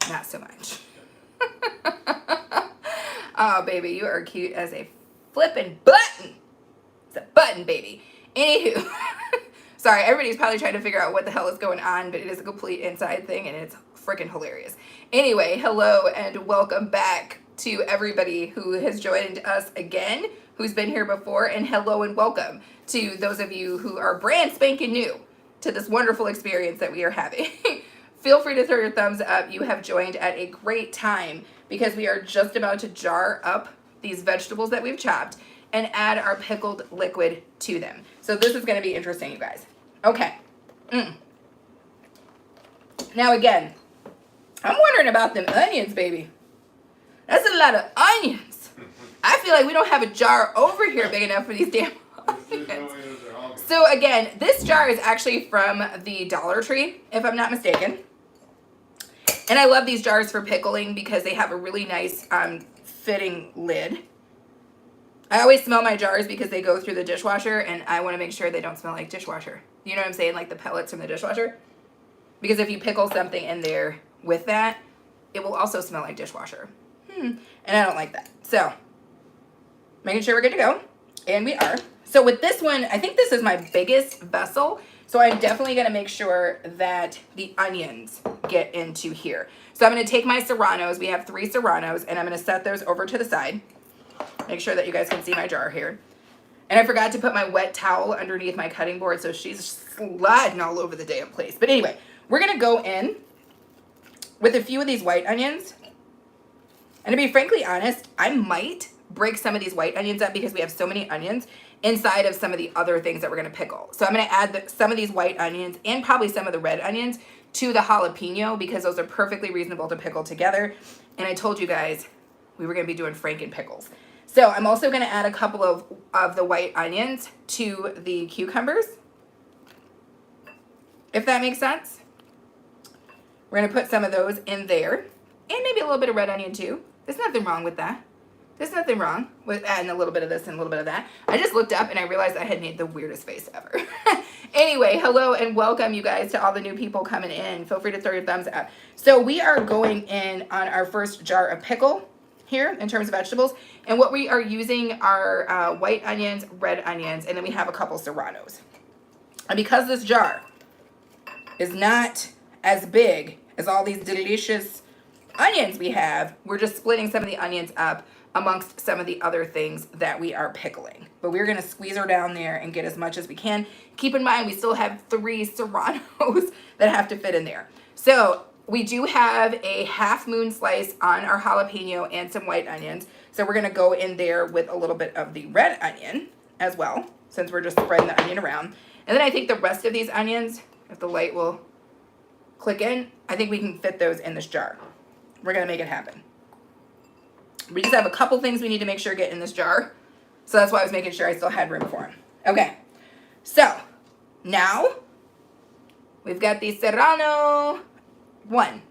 not so much. Oh, baby, you are cute as a flippin' button. It's a button, baby. Anywho, sorry, everybody's probably trying to figure out what the hell is going on, but it is a complete inside thing, and it's freaking hilarious. Anyway, hello and welcome back to everybody who has joined us again, who's been here before, and hello and welcome to those of you who are brand spanking new to this wonderful experience that we are having. Feel free to throw your thumbs up. You have joined at a great time because we are just about to jar up these vegetables that we've chopped and add our pickled liquid to them. So this is going to be interesting, you guys. Okay. Now again, I'm wondering about them onions, baby. That's a lot of onions. I feel like we don't have a jar over here big enough for these damn onions. So again, this jar is actually from the Dollar Tree, if I'm not mistaken. And I love these jars for pickling because they have a really nice fitting lid. I always smell my jars because they go through the dishwasher and I want to make sure they don't smell like dishwasher. You know what I'm saying? Like the pellets from the dishwasher. Because if you pickle something in there with that, it will also smell like dishwasher. And I don't like that. So, making sure we're good to go. And we are. So with this one, I think this is my biggest vessel. So I'm definitely going to make sure that the onions get into here. So I'm going to take my serranos. We have 3 serranos. And I'm going to set those over to the side. Make sure that you guys can see my jar here. And I forgot to put my wet towel underneath my cutting board. So she's sliding all over the damn place. But anyway, we're going to go in with a few of these white onions. And to be frankly honest, I might break some of these white onions up because we have so many onions inside of some of the other things that we're going to pickle. So I'm going to add some of these white onions and probably some of the red onions to the jalapeno because those are perfectly reasonable to pickle together. And I told you guys we were going to be doing Franken pickles. So I'm also going to add a couple of the white onions to the cucumbers, if that makes sense. We're going to put some of those in there and maybe a little bit of red onion too. There's nothing wrong with that. There's nothing wrong with adding a little bit of this and a little bit of that. I just looked up and I realized I had made the weirdest face ever. Anyway, hello and welcome you guys to all the new people coming in. Feel free to throw your thumbs up. So we are going in on our first jar of pickle here in terms of vegetables. And what we are using are white onions, red onions, and then we have a couple serranos. And because this jar is not as big as all these delicious onions we have, we're just splitting some of the onions up amongst some of the other things that we are pickling. But we're going to squeeze her down there and get as much as we can. Keep in mind, we still have 3 serranos that have to fit in there. So we do have a half moon slice on our jalapeno and some white onions. So we're going to go in there with a little bit of the red onion as well, since we're just spreading the onion around. And then I think the rest of these onions, if the light will click in, I think we can fit those in this jar. We're going to make it happen. We just have a couple things we need to make sure get in this jar. So that's why I was making sure I still had room for them. Okay. So now we've got the serrano 1.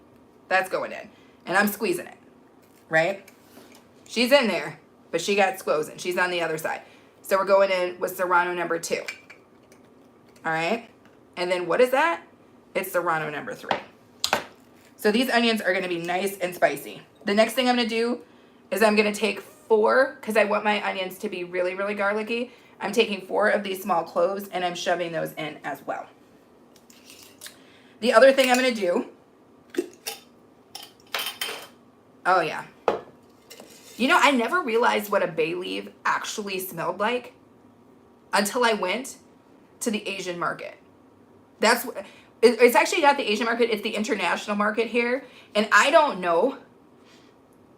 That's going in. And I'm squeezing it. Right? She's in there, but she got squozen. She's on the other side. So we're going in with serrano number 2. All right? And then what is that? It's serrano number 3. So these onions are going to be nice and spicy. The next thing I'm going to do is I'm going to take 4, because I want my onions to be really, really garlicky. I'm taking 4 of these small cloves and I'm shoving those in as well. The other thing I'm going to do, oh yeah. You know, I never realized what a bay leaf actually smelled like until I went to the Asian market. It's actually not the Asian market, it's the international market here. And I don't know,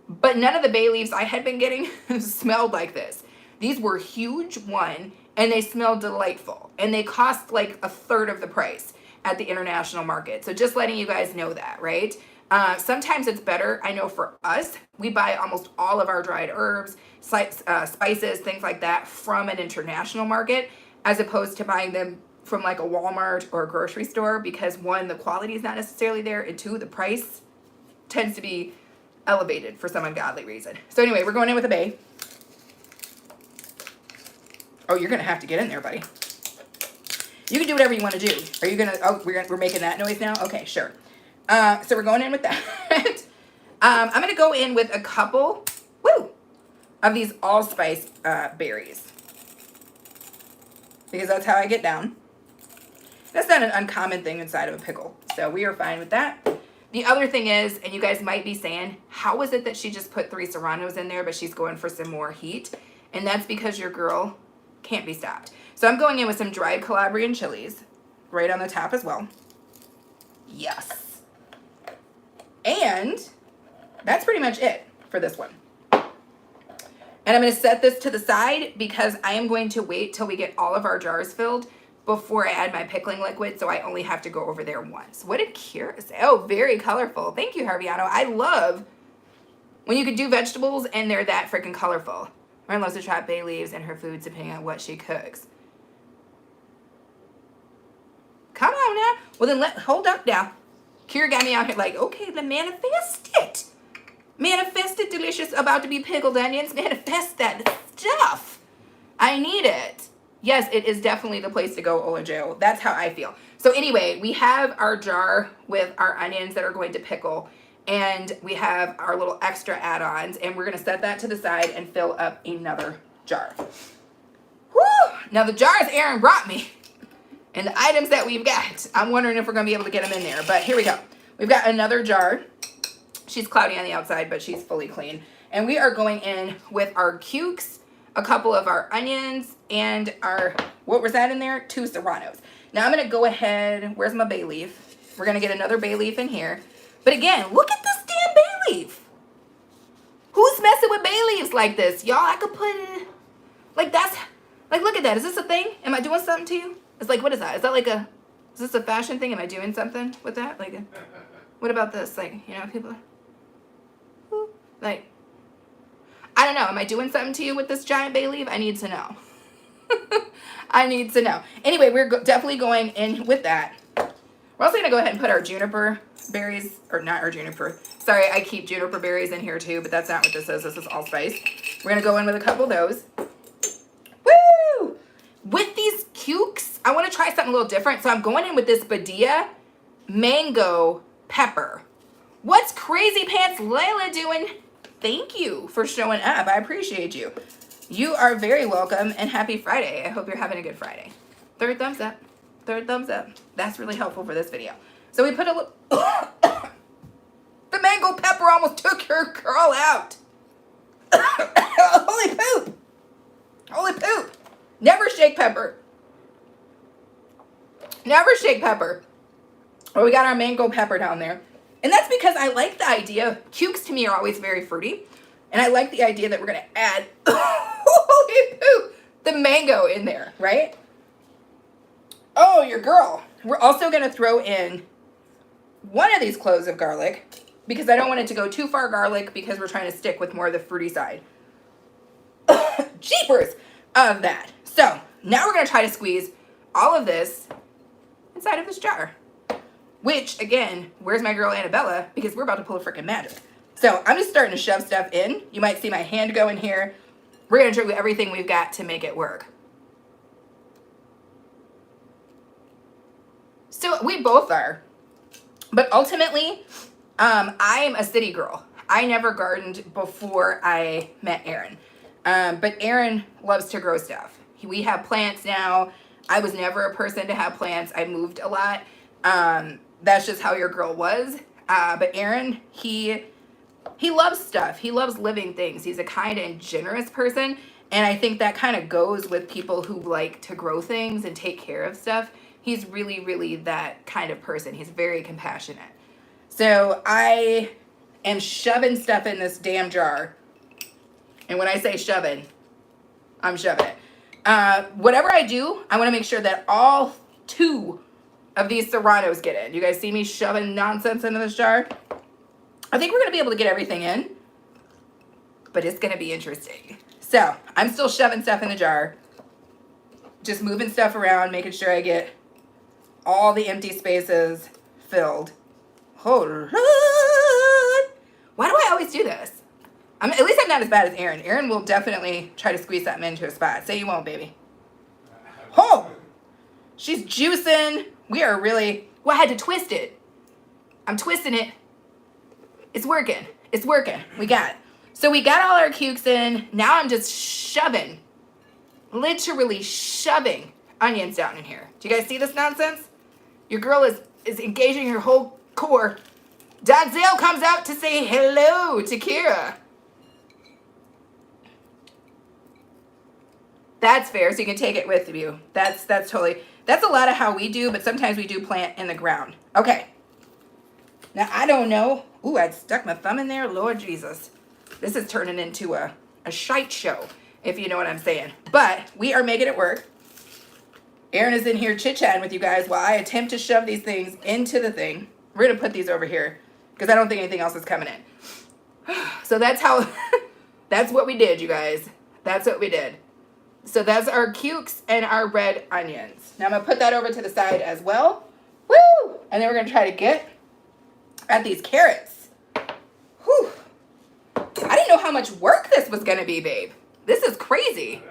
but none of the bay leaves I had been getting smelled like this. These were huge, one, and they smelled delightful. And they cost like 1/3 of the price at the international market. So just letting you guys know that, right? Sometimes it's better. I know for us, we buy almost all of our dried herbs, spices, things like that from an international market, as opposed to buying them from like a Walmart or a grocery store, because 1, the quality is not necessarily there, and 2, the price tends to be elevated for some ungodly reason. So anyway, we're going in with a bay. Oh, you're gonna have to get in there, buddy. You can do whatever you want to do. Are you gonna? Oh, we're making that noise now. Okay, sure. So we're going in with that. I'm gonna go in with a couple, of these allspice berries, because that's how I get down. That's not an uncommon thing inside of a pickle, so we are fine with that. The other thing is, and you guys might be saying, how is it that she just put 3 serranos in there, but she's going for some more heat? And that's because your girl can't be stopped. So I'm going in with some dried Calabrian chilies right on the top as well. Yes. And that's pretty much it for this one. And I'm going to set this to the side because I am going to wait till we get all of our jars filled before I add my pickling liquid, so I only have to go over there once. What did Kira say? Oh, very colorful. Thank you, Harviano. I love when you can do vegetables and they're that freaking colorful. Lauren loves to chop bay leaves in her foods depending on what she cooks. Come on now. Well, then hold up now. Kira got me out here like, okay, then manifest it. Manifest it, delicious, about to be pickled onions. Manifest that stuff. I need it. Yes, it is definitely the place to go, Olajo. That's how I feel. So anyway, we have our jar with our onions that are going to pickle, and we have our little extra add-ons, and we're going to set that to the side and fill up another jar. Whew! Now the jars Aaron brought me and the items that we've got, I'm wondering if we're going to be able to get them in there, but here we go. We've got another jar. She's cloudy on the outside, but she's fully clean. And we are going in with our cukes, a couple of our onions, and our, what was that in there? 2 serranos. Now I'm going to go ahead, where's my bay leaf? We're going to get another bay leaf in here. But again, look at this damn bay leaf. Who's messing with bay leaves like this? Y'all, I could put it, like that's, like look at that. Is this a thing? Am I doing something to you? It's like, what is that? Is that like a, is this a fashion thing? Am I doing something with that? Like, what about this? Like, you know, people, like, I don't know. Am I doing something to you with this giant bay leaf? I need to know. I need to know. Anyway, we're definitely going in with that. We're also going to go ahead and put our juniper berries, or not our juniper. Sorry, I keep juniper berries in here too, but that's not what this is. This is allspice. We're going to go in with a couple of those. Woo! With these cukes, I want to try something a little different. So I'm going in with this Badia mango pepper. What's Crazy Pants Layla doing? Thank you for showing up. I appreciate you. You are very welcome, and happy Friday. I hope you're having a good Friday. Third thumbs up. Third thumbs up. That's really helpful for this video. So we put a little... The mango pepper almost took your girl out. Holy poop. Holy poop. Never shake pepper. Never shake pepper. Oh, we got our mango pepper down there. And that's because I like the idea. Cukes to me are always very fruity. And I like the idea that we're going to add, holy poop, the mango in there, right? Oh, your girl. We're also going to throw in one of these cloves of garlic because I don't want it to go too far garlic because we're trying to stick with more of the fruity side. Jeepers of that. So now we're going to try to squeeze all of this inside of this jar. Which, again, where's my girl Annabella? Because we're about to pull a freaking magic. So I'm just starting to shove stuff in. You might see my hand go in here. We're going to do everything we've got to make it work. So we both are. But ultimately, I am a city girl. I never gardened before I met Aaron. But Aaron loves to grow stuff. We have plants now. I was never a person to have plants. I moved a lot. That's just how your girl was. But Aaron, he loves stuff. He loves living things. He's a kind and generous person. And I think that kind of goes with people who like to grow things and take care of stuff. He's really, really that kind of person. He's very compassionate. So I am shoving stuff in this damn jar. And when I say shoving, I'm shoving it. Whatever I do, I want to make sure that all 2 of these serranos get in. You guys see me shoving nonsense into this jar? I think we're going to be able to get everything in, but it's going to be interesting. So I'm still shoving stuff in the jar, just moving stuff around, making sure I get all the empty spaces filled. Hold on. Why do I always do this? At least I'm not as bad as Aaron. Aaron will definitely try to squeeze something into a spot. Say you won't, baby. Oh, she's juicing. We are really, well, I had to twist it. I'm twisting it. It's working. It's working. We got it. So we got all our cukes in. Now I'm just shoving, literally shoving onions down in here. Do you guys see this nonsense? Your girl is engaging her whole core. Donzel comes out to say hello to Kira. That's fair, so you can take it with you. That's totally, that's a lot of how we do, but sometimes we do plant in the ground. Okay. Now, I don't know. Ooh, I stuck my thumb in there. Lord Jesus. This is turning into a shite show, if you know what I'm saying. But we are making it work. Aaron is in here chit-chatting with you guys while I attempt to shove these things into the thing. We're going to put these over here because I don't think anything else is coming in. So that's how, that's what we did, you guys. That's what we did. So that's our cukes and our red onions. Now I'm going to put that over to the side as well. Woo! And then we're going to try to get at these carrots. Whew. I didn't know how much work this was going to be, babe. This is crazy.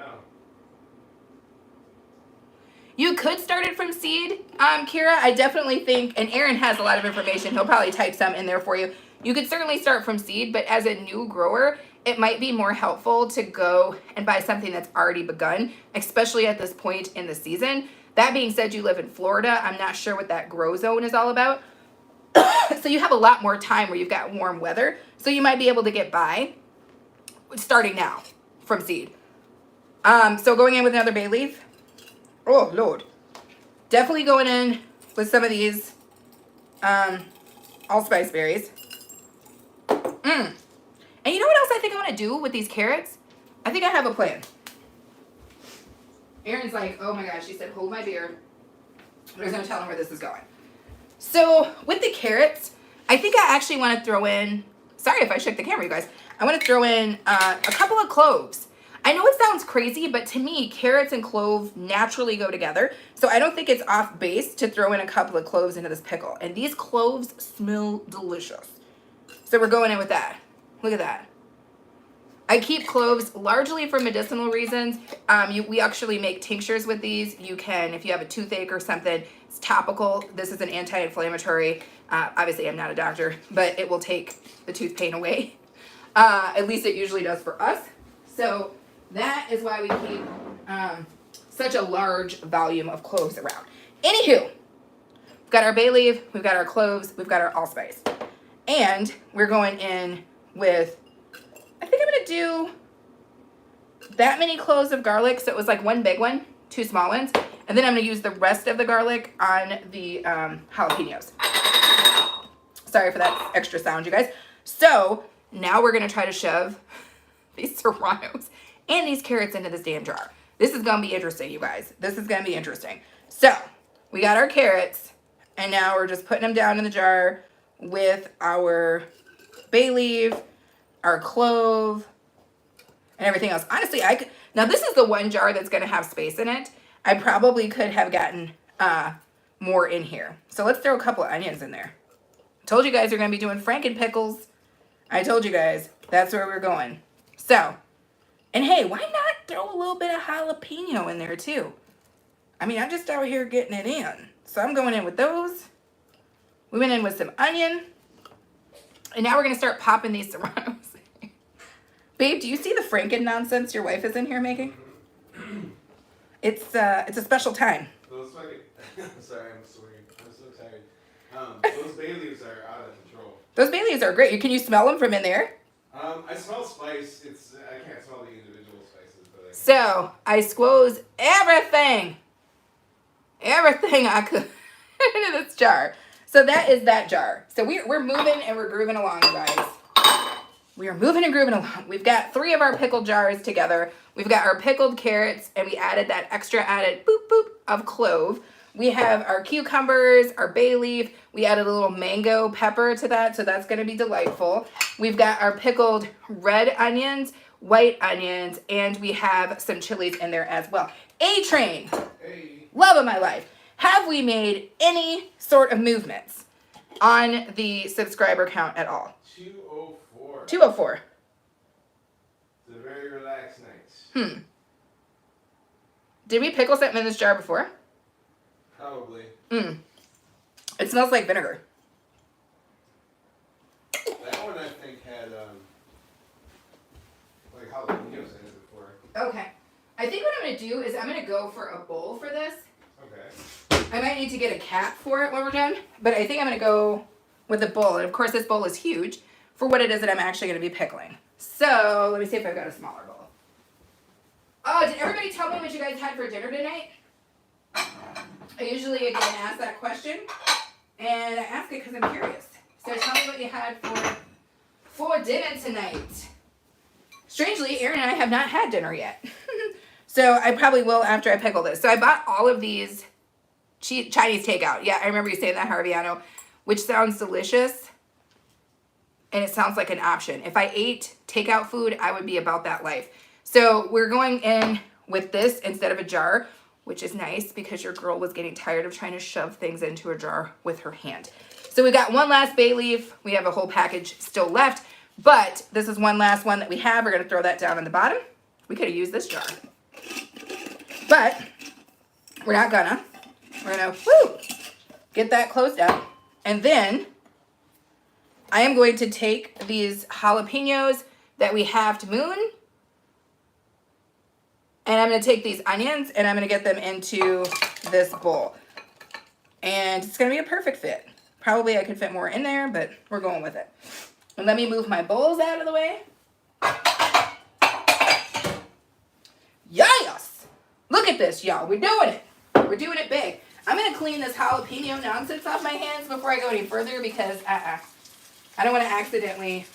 You could start it from seed, Kira. I definitely think, and Aaron has a lot of information. He'll probably type some in there for you. You could certainly start from seed, but as a new grower, it might be more helpful to go and buy something that's already begun, especially at this point in the season. That being said, you live in Florida. I'm not sure what that grow zone is all about. So you have a lot more time where you've got warm weather. So you might be able to get by starting now from seed. So going in with another bay leaf. Oh, Lord. Definitely going in with some of these allspice berries. And And you know what else I think I want to do with these carrots? I think I have a plan. Erin's like, oh my gosh, she said, hold my beer. There's no telling where this is going. So with the carrots, I think I actually want to throw in, sorry if I shook the camera, you guys. I want to throw in a couple of cloves. I know it sounds crazy, but to me, carrots and clove naturally go together. So I don't think it's off base to throw in a couple of cloves into this pickle. And these cloves smell delicious. So we're going in with that. Look at that. I keep cloves largely for medicinal reasons. We actually make tinctures with these. You can, if you have a toothache or something, it's topical. This is an anti-inflammatory. Obviously, I'm not a doctor, but it will take the tooth pain away. At least it usually does for us. So that is why we keep such a large volume of cloves around. Anywho, we've got our bay leaf, we've got our cloves, we've got our allspice. And we're going in with, I think I'm going to do that many cloves of garlic. So it was like one big one, two small ones. And then I'm going to use the rest of the garlic on the jalapenos. Sorry for that extra sound, you guys. So now we're going to try to shove these serranos and these carrots into this damn jar. This is going to be interesting, you guys. This is going to be interesting. So we got our carrots, and now we're just putting them down in the jar with our bay leaf, our clove, and everything else. Honestly, now this is the one jar that's going to have space in it. I probably could have gotten more in here. So let's throw a couple of onions in there. Told you guys we're going to be doing Franken pickles. I told you guys that's where we're going. So, and hey, why not throw a little bit of jalapeno in there too? I mean, I'm just out here getting it in. So I'm going in with those. We went in with some onion. And now we're going to start popping these serranos. Babe, do you see the Franken nonsense your wife is in here making? It's a special time. Those fucking, sorry, I'm swearing. I'm so tired. Those bay leaves are out of control. Those bay leaves are great. Can you smell them from in there? I smell spice. I can't smell the individual spices, but So I squoze everything I could into this jar. So that is that jar. So we're moving and we're grooving along, you guys. We are moving and grooving along. We've got 3 of our pickled jars together. We've got our pickled carrots, and we added that extra added boop boop of clove. We have our cucumbers, our bay leaf. We added a little mango pepper to that, so that's going to be delightful. We've got our pickled red onions, white onions, and we have some chilies in there as well. A-Train. hey. Love of my life. Have we made any sort of movements on the subscriber count at all? 204. 204. It's a very relaxed night. Did we pickle something in this jar before? Probably. It smells like vinegar. That one I think had like jalapenos in it before. Okay. I think what I'm going to do is I'm going to go for a bowl for this. Okay. I might need to get a cap for it when we're done, but I think I'm going to go with a bowl. And of course, this bowl is huge for what it is that I'm actually going to be pickling. So let me see if I've got a smaller bowl. Oh, did everybody tell me what you guys had for dinner tonight? I usually, again, ask that question, and I ask it because I'm curious. So tell me what you had for dinner tonight. Strangely, Erin and I have not had dinner yet. So I probably will after I pickle this. So I bought all of these Chinese takeout. Yeah, I remember you saying that, Harviano, which sounds delicious. And it sounds like an option. If I ate takeout food, I would be about that life. So we're going in with this instead of a jar, which is nice because your girl was getting tired of trying to shove things into a jar with her hand. So we got one last bay leaf. We have a whole package still left, but this is one last one that we have. We're going to throw that down on the bottom. We could have used this jar, but we're not gonna. We're gonna get that closed up. And then I am going to take these jalapenos that we have to moon, and I'm going to take these onions and I'm going to get them into this bowl. And it's going to be a perfect fit. Probably I could fit more in there, but we're going with it. And let me move my bowls out of the way. Yes! Look at this, y'all. We're doing it. We're doing it big. I'm going to clean this jalapeno nonsense off my hands before I go any further because I don't want to accidentally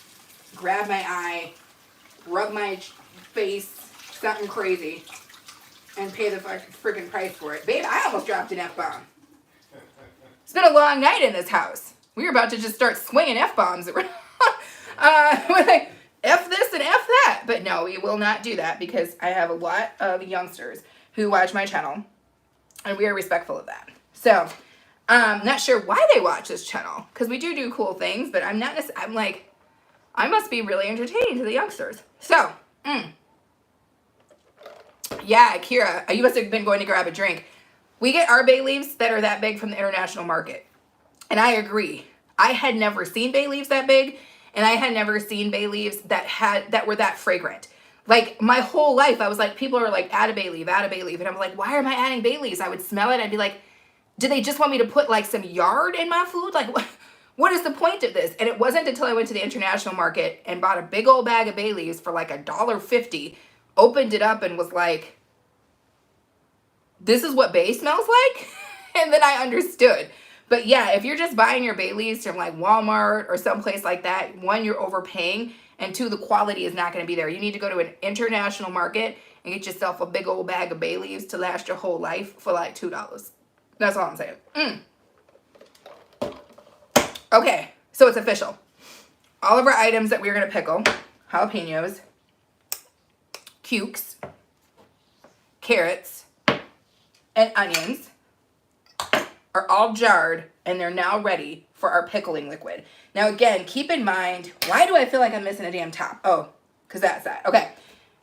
grab my eye, rub my face, something crazy, and pay the freaking price for it. Babe, I almost dropped an F-bomb. It's been a long night in this house. We were about to just start swinging F-bombs around. We're like, F this and F that. But no, we will not do that because I have a lot of youngsters who watch my channel, and we are respectful of that. So, not sure why they watch this channel, because we do cool things, but I'm not, I'm like, I must be really entertaining to the youngsters. So, yeah, Kira, you must have been going to grab a drink. We get our bay leaves that are that big from the international market. And I agree. I had never seen bay leaves that big, and I had never seen bay leaves that were that fragrant. Like, my whole life, I was like, people are like, add a bay leaf, add a bay leaf. And I'm like, why am I adding bay leaves? I would smell it. I'd be like, do they just want me to put like some yard in my food? Like, what is the point of this? And it wasn't until I went to the international market and bought a big old bag of bay leaves for like $1.50, opened it up and was like, this is what bay smells like? And then I understood. But yeah, if you're just buying your bay leaves from like Walmart or someplace like that, one, you're overpaying, and two, the quality is not going to be there. You need to go to an international market and get yourself a big old bag of bay leaves to last your whole life for like $2. That's all I'm saying. Okay, so it's official. All of our items that we're going to pickle, jalapenos, cukes, carrots, and onions, are all jarred, and they're now ready for our pickling liquid. Now again, keep in mind, why do I feel like I'm missing a damn top? Oh, because that's that. Okay.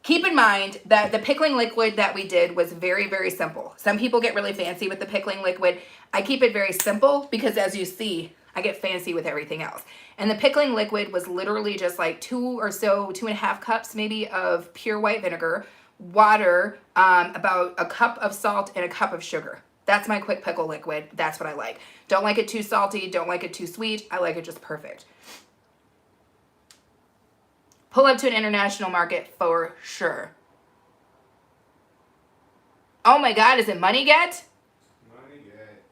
Keep in mind that the pickling liquid that we did was very, very simple. Some people get really fancy with the pickling liquid. I keep it very simple because, as you see, I get fancy with everything else. And the pickling liquid was literally just like 2.5 cups maybe of pure white vinegar, water, about a cup of salt, and a cup of sugar. That's my quick pickle liquid. That's what I like. Don't like it too salty. Don't like it too sweet. I like it just perfect. Pull up to an international market for sure. Oh my God, is it Money Get? Money Get.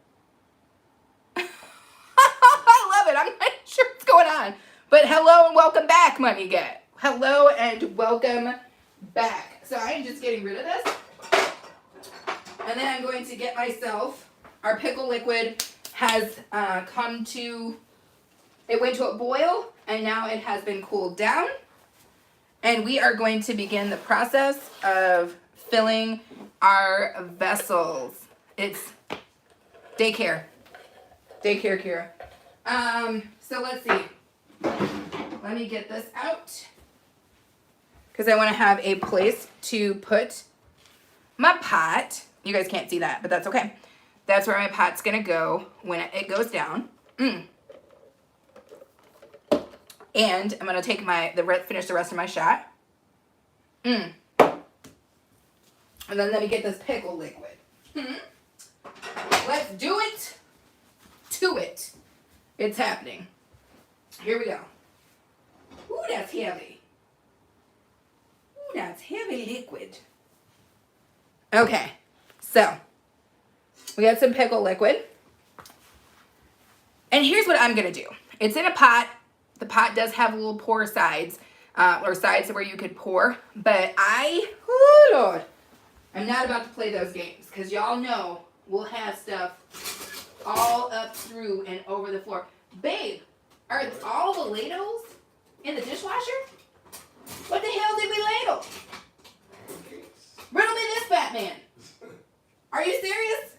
I love it. I'm not sure what's going on. But hello and welcome back, Money Get. Hello and welcome back. So I am just getting rid of this. And then I'm going to get myself, our pickle liquid has it went to a boil, and now it has been cooled down. And we are going to begin the process of filling our vessels. It's daycare. Daycare, Kira. So let's see. Let me get this out, because I want to have a place to put my pot. You guys can't see that, but that's okay. That's where my pot's gonna go when it goes down. And I'm gonna take finish the rest of my shot. And then let me get this pickle liquid. Let's do it to it. It's happening. Here we go. Ooh, that's heavy. Ooh, that's heavy liquid. Okay, so we got some pickle liquid. And here's what I'm gonna do. It's in a pot. The pot does have little pour sides, or sides where you could pour, but oh Lord, I'm not about to play those games, because y'all know we'll have stuff all up through and over the floor. Babe, are all the ladles in the dishwasher? What the hell did we ladle? Riddle me this, Batman. Are you serious?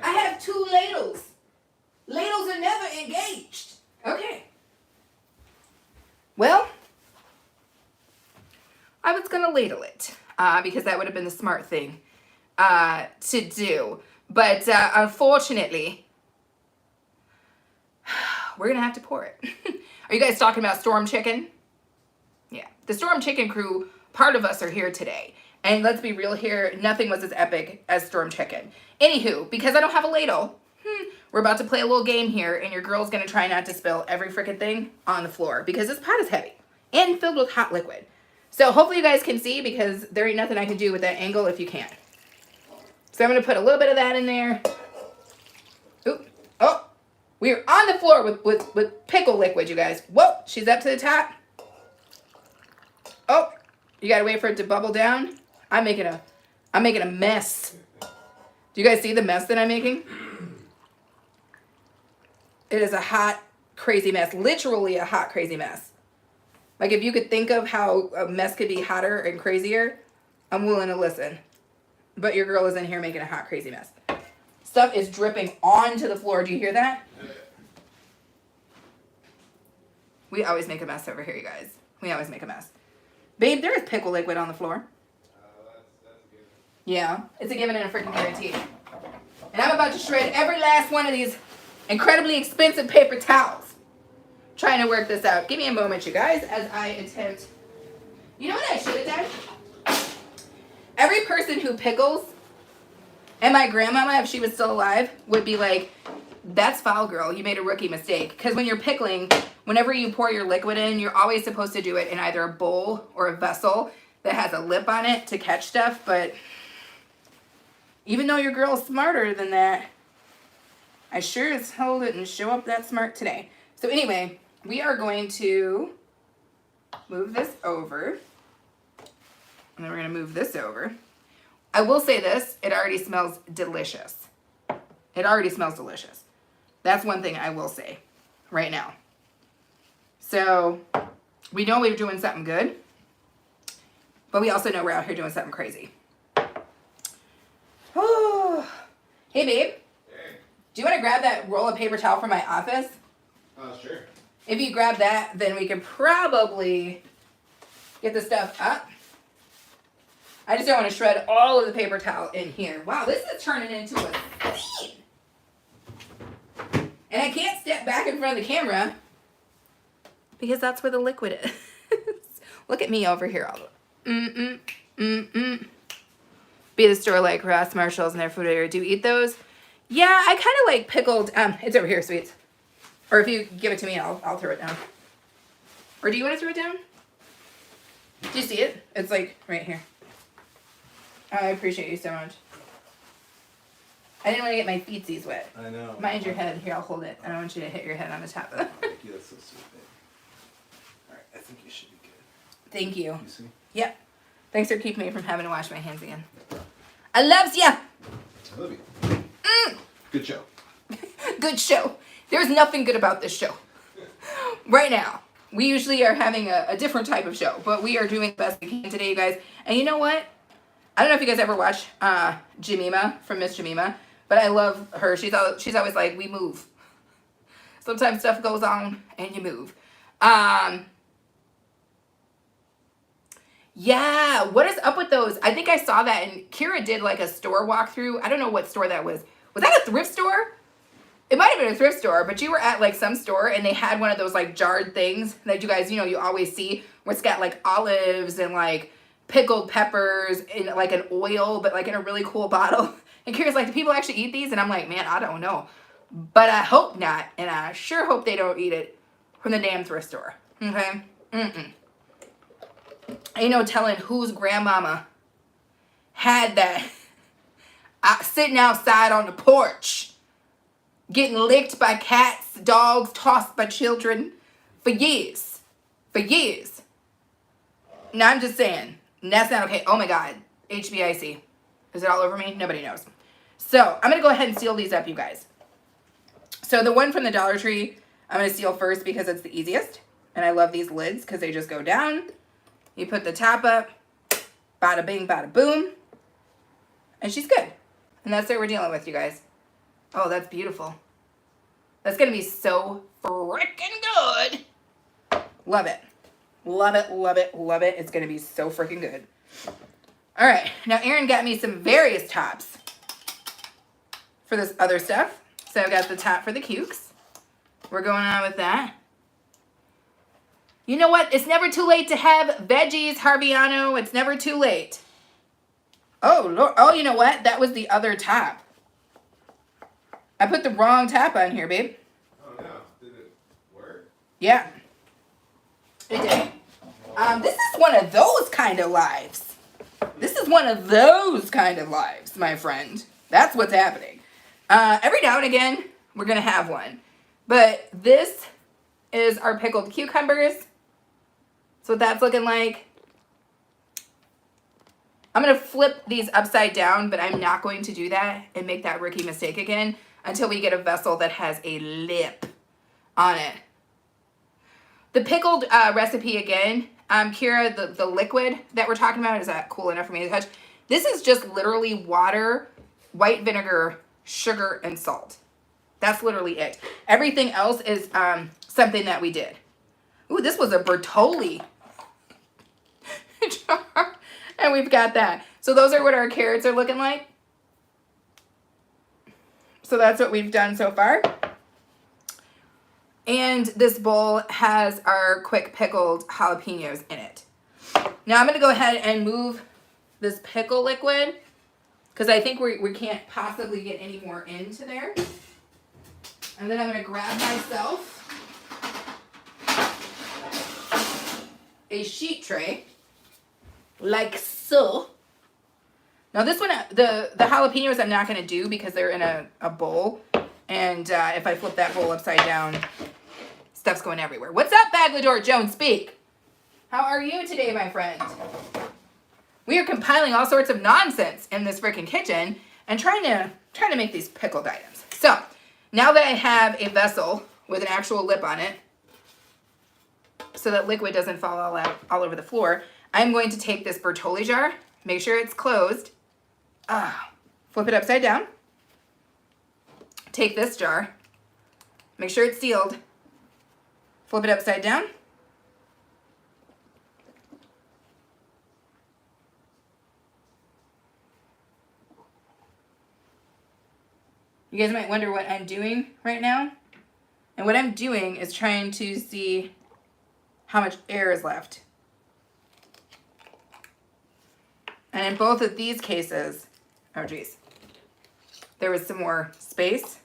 I have 2 ladles. Ladles are never engaged. Okay. Well, I was going to ladle it because that would have been the smart thing to do. But unfortunately, we're going to have to pour it. Are you guys talking about Storm Chicken? Yeah. The Storm Chicken crew, part of us are here today. And let's be real here, nothing was as epic as Storm Chicken. Anywho, because I don't have a ladle, we're about to play a little game here, and your girl's going to try not to spill every freaking thing on the floor, because this pot is heavy and filled with hot liquid. So hopefully you guys can see, because there ain't nothing I can do with that angle if you can't. So I'm going to put a little bit of that in there. Oop. Oh, We're on the floor with pickle liquid, you guys. Whoa, she's up to the top. Oh, you gotta wait for it to bubble down. I'm making a mess. Do you guys see the mess that I'm making? It is a hot, crazy mess. Literally a hot, crazy mess. Like if you could think of how a mess could be hotter and crazier, I'm willing to listen. But your girl is in here making a hot, crazy mess. Stuff is dripping onto the floor. Do you hear that? We always make a mess over here, you guys. We always make a mess. Babe, there is pickle liquid on the floor. That's a given. Yeah, it's a given and a freaking guarantee. And I'm about to shred every last one of these incredibly expensive paper towels. Trying to work this out. Give me a moment, you guys, as I attempt. You know what I should have done? Every person who pickles, and my grandmama, if she was still alive, would be like, that's foul, girl. You made a rookie mistake. Because when you're pickling, whenever you pour your liquid in, you're always supposed to do it in either a bowl or a vessel that has a lip on it to catch stuff. But even though your girl's smarter than that, I sure as hell didn't show up that smart today. So anyway, we are going to move this over. And then we're going to move this over. I will say this, it already smells delicious. It already smells delicious. That's one thing I will say right now. So we know we're doing something good, but we also know we're out here doing something crazy. Oh, hey babe. Hey. Do you want to grab that roll of paper towel from my office? Sure. If you grab that, then we can probably get the stuff up. I just don't want to shred all of the paper towel in here. Wow, this is turning into a scene. And I can't step back in front of the camera because that's where the liquid is. Look at me over here. Be the store like Ross, Marshalls, and their food area. Do you eat those? Yeah, I kind of like pickled. It's over here, sweets. Or if you give it to me, I'll throw it down. Or do you want to throw it down? Do you see it? It's like right here. I appreciate you so much. I didn't want to get my feetsies wet. I know. Mind your head. Here, I'll hold it. I don't want you to hit your head on the top of it. Thank you. That's so sweet, babe. All right, I think you should be good. Thank you. You see? Yep. Thanks for keeping me from having to wash my hands again. I loves ya. I love you. Good show. Good show. There's nothing good about this show. Right now. We usually are having a different type of show, but we are doing the best we can today, you guys. And you know what? I don't know if you guys ever watch Jemima from Miss Jemima, but I love her. She's always like, we move. Sometimes stuff goes on and you move. Yeah, what is up with those? I think I saw that, and Kira did like a store walkthrough. I don't know what store that was. Was that a thrift store? It might have been a thrift store, but you were at like some store and they had one of those like jarred things that you guys, you know, you always see where it's got like olives and like pickled peppers in like an oil, but like in a really cool bottle. And Kira's like, do people actually eat these? And I'm like, man, I don't know. But I hope not. And I sure hope they don't eat it from the damn thrift store. Okay? Ain't no telling whose grandmama had that sitting outside on the porch, getting licked by cats, dogs, tossed by children for years. For years. Now, I'm just saying, that's not okay. Oh my God. HBIC. Is it all over me? Nobody knows. So, I'm going to go ahead and seal these up, you guys. So, the one from the Dollar Tree, I'm going to seal first because it's the easiest. And I love these lids because they just go down. You put the top up. Bada bing, bada boom. And she's good. And that's what we're dealing with, you guys. Oh, that's beautiful. That's going to be so freaking good. Love it. Love it, love it, love it. It's going to be so freaking good. All right. Now, Erin got me some various tops for this other stuff. So, I've got the top for the cukes. We're going on with that. You know what? It's never too late to have veggies, Harviano. It's never too late. Oh, Lord. Oh, you know what? That was the other top. I put the wrong top on here, babe. Oh, no. Did it work? Yeah. It did. This is one of those kind of lives. This is one of those kind of lives, my friend. That's what's happening. Every now and again, we're going to have one. But this is our pickled cucumbers. That's what that's looking like. I'm going to flip these upside down, but I'm not going to do that and make that rookie mistake again until we get a vessel that has a lip on it. The pickled recipe again, Kira, the liquid that we're talking about, is that cool enough for me to touch? This is just literally water, white vinegar, sugar, and salt. That's literally it. Everything else is something that we did. Ooh, this was a Bertolli jar. And we've got that. So those are what our carrots are looking like. So that's what we've done so far. And this bowl has our quick pickled jalapenos in it. Now I'm going to go ahead and move this pickle liquid because I think we can't possibly get any more into there. And then I'm going to grab myself a sheet tray like so. Now this one, the jalapenos I'm not going to do because they're in a bowl. And if I flip that bowl upside down, stuff's going everywhere. What's up, Baglador Jones? Speak. How are you today, my friend? We are compiling all sorts of nonsense in this freaking kitchen and trying to make these pickled items. So now that I have a vessel with an actual lip on it, so that liquid doesn't fall all over the floor, I'm going to take this Bertolli jar, make sure it's closed, flip it upside down, take this jar, make sure it's sealed, flip it upside down, you guys might wonder what I'm doing right now. And what I'm doing is trying to see how much air is left. And in both of these cases, oh geez, there was some more space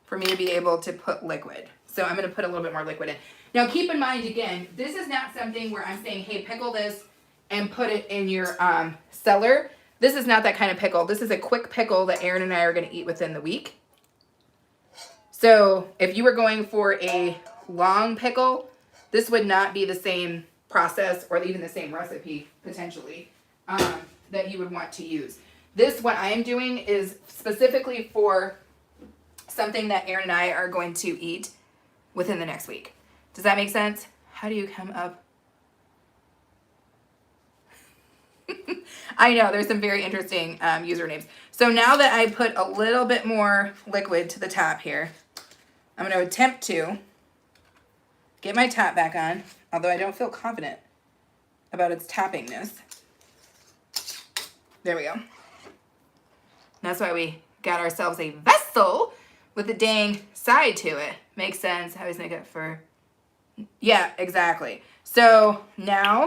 for me to be able to put liquid. So I'm going to put a little bit more liquid in. Now keep in mind, again, this is not something where I'm saying, hey, pickle this and put it in your cellar. This is not that kind of pickle. This is a quick pickle that Aaron and I are going to eat within the week. So if you were going for a long pickle, this would not be the same process or even the same recipe, potentially, that you would want to use. This, what I am doing, is specifically for something that Aaron and I are going to eat within the next week. Does that make sense? How do you come up? I know, there's some very interesting usernames. So now that I put a little bit more liquid to the top here, I'm going to attempt to get my top back on, although I don't feel confident about its toppingness. There we go. That's why we got ourselves a vessel with a dang side to it. Makes sense. I always make it for... Yeah, exactly. So now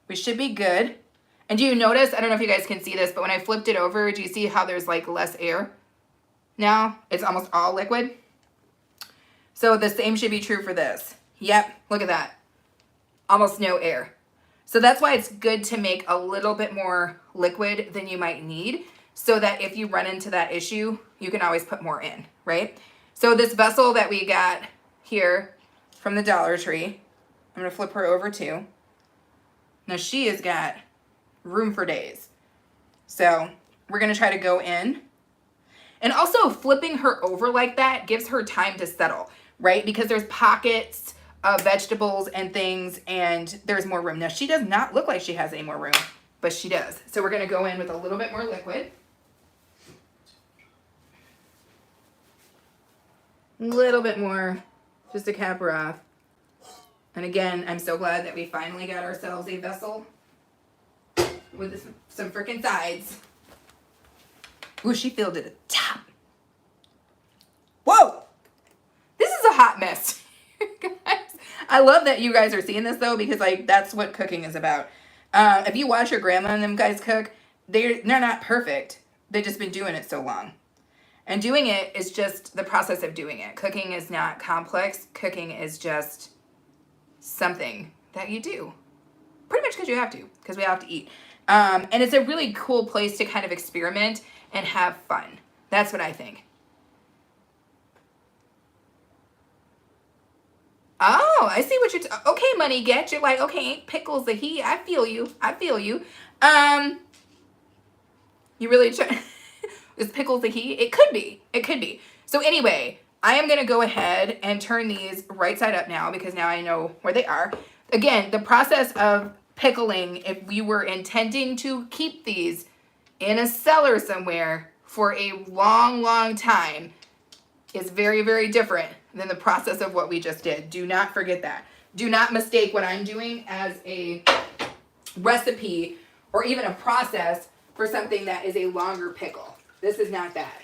we should be good. And do you notice, I don't know if you guys can see this, but when I flipped it over, do you see how there's like less air? Now it's almost all liquid. So the same should be true for this. Yep, look at that. Almost no air. So that's why it's good to make a little bit more liquid than you might need, so that if you run into that issue, you can always put more in, right? So this vessel that we got here from the Dollar Tree, I'm going to flip her over too. Now she has got room for days. So we're going to try to go in. And also flipping her over like that gives her time to settle, right? Because there's pockets of vegetables and things, and there's more room. Now she does not look like she has any more room, but she does. So we're going to go in with a little bit more liquid. A little bit more, just to cap her off. And again, I'm so glad that we finally got ourselves a vessel with some freaking sides. Ooh, she filled it at the top. Whoa! This is a hot mess. Guys, I love that you guys are seeing this though, because like that's what cooking is about. If you watch your grandma and them guys cook, they're not perfect. They've just been doing it so long. And doing it is just the process of doing it. Cooking is not complex. Cooking is just something that you do. Pretty much because you have to, because we have to eat. And it's a really cool place to kind of experiment and have fun. That's what I think. I see what you're okay, money get. You're like, okay, ain't pickles the heat. I feel you. You really try is pickles the heat? It could be. So anyway, I am gonna go ahead and turn these right side up now because now I know where they are. Again, the process of pickling, if we were intending to keep these in a cellar somewhere for a long time, is very, very different than the process of what we just did. Do not forget that. Do not mistake what I'm doing as a recipe or even a process for something that is a longer pickle. This is not that.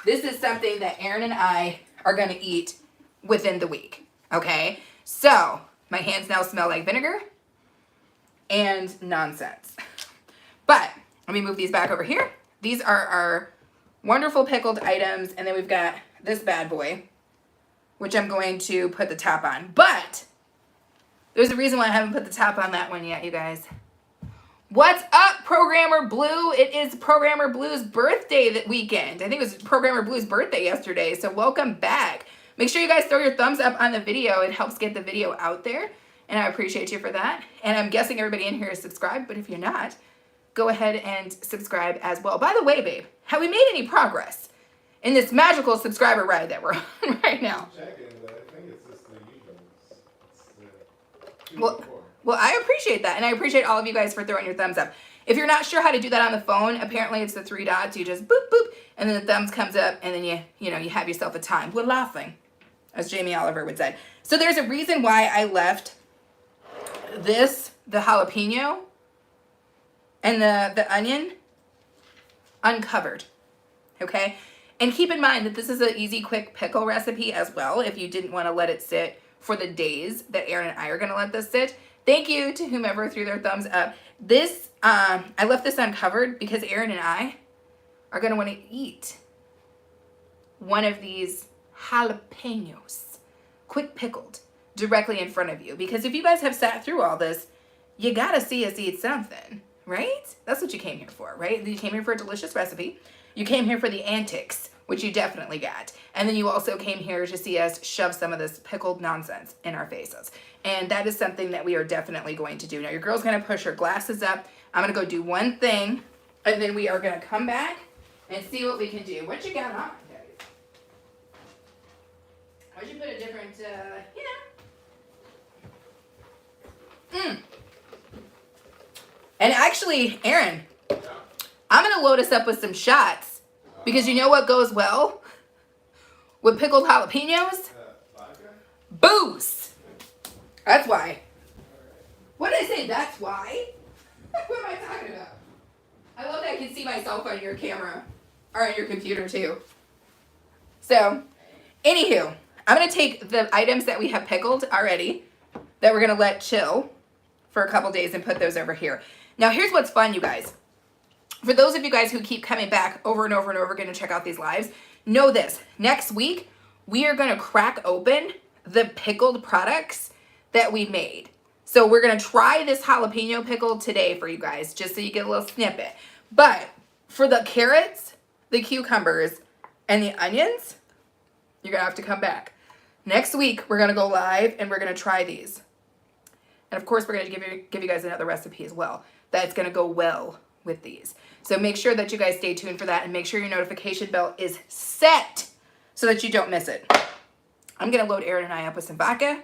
This is something that Aaron and I are gonna eat within the week, okay? So, my hands now smell like vinegar and nonsense. But, let me move these back over here. These are our wonderful pickled items, and then we've got this bad boy, which I'm going to put the top on. But, there's a reason why I haven't put the top on that one yet, you guys. What's up, Programmer Blue? It is Programmer Blue's birthday that weekend. I think it was Programmer Blue's birthday yesterday, so welcome back. Make sure you guys throw your thumbs up on the video. It helps get the video out there, and I appreciate you for that. And I'm guessing everybody in here is subscribed, but if you're not, go ahead and subscribe as well. By the way, babe, have we made any progress in this magical subscriber ride that we're on right now? Checking, but I think it's just the usual. Well, I appreciate that, and I appreciate all of you guys for throwing your thumbs up. If you're not sure how to do that on the phone, apparently it's the 3 dots. You just boop, boop, and then the thumbs comes up, and then you have yourself a time. We're laughing, as Jamie Oliver would say. So there's a reason why I left the jalapeno, and the onion uncovered, okay? And keep in mind that this is an easy, quick pickle recipe as well, if you didn't want to let it sit for the days that Aaron and I are going to let this sit. Thank you to whomever threw their thumbs up. This, I left this uncovered because Aaron and I are going to want to eat one of these jalapenos, quick pickled, directly in front of you. Because if you guys have sat through all this, you got to see us eat something, right? That's what you came here for, right? You came here for a delicious recipe. You came here for the antics, which you definitely got. And then you also came here to see us shove some of this pickled nonsense in our faces. And that is something that we are definitely going to do. Now, your girl's going to push her glasses up. I'm going to go do one thing, and then we are going to come back and see what we can do. What you got on, guys? Why'd you put a different, And actually, Aaron, I'm going to load us up with some shots because you know what goes well with pickled jalapenos? Booze. That's why. What did I say? That's why? What am I talking about? I love that I can see myself on your camera or on your computer too. So, anywho, I'm going to take the items that we have pickled already that we're going to let chill for a couple days and put those over here. Now, here's what's fun, you guys. For those of you guys who keep coming back over and over and over again to check out these lives, know this. Next week, we are going to crack open the pickled products that we made. So we're going to try this jalapeno pickle today for you guys, just so you get a little snippet. But for the carrots, the cucumbers, and the onions, you're going to have to come back. Next week, we're going to go live, and we're going to try these. And of course, we're going to give you guys another recipe as well that's going to go well with these. So make sure that you guys stay tuned for that, and make sure your notification bell is set so that you don't miss it. I'm going to load Aaron and I up with some vodka.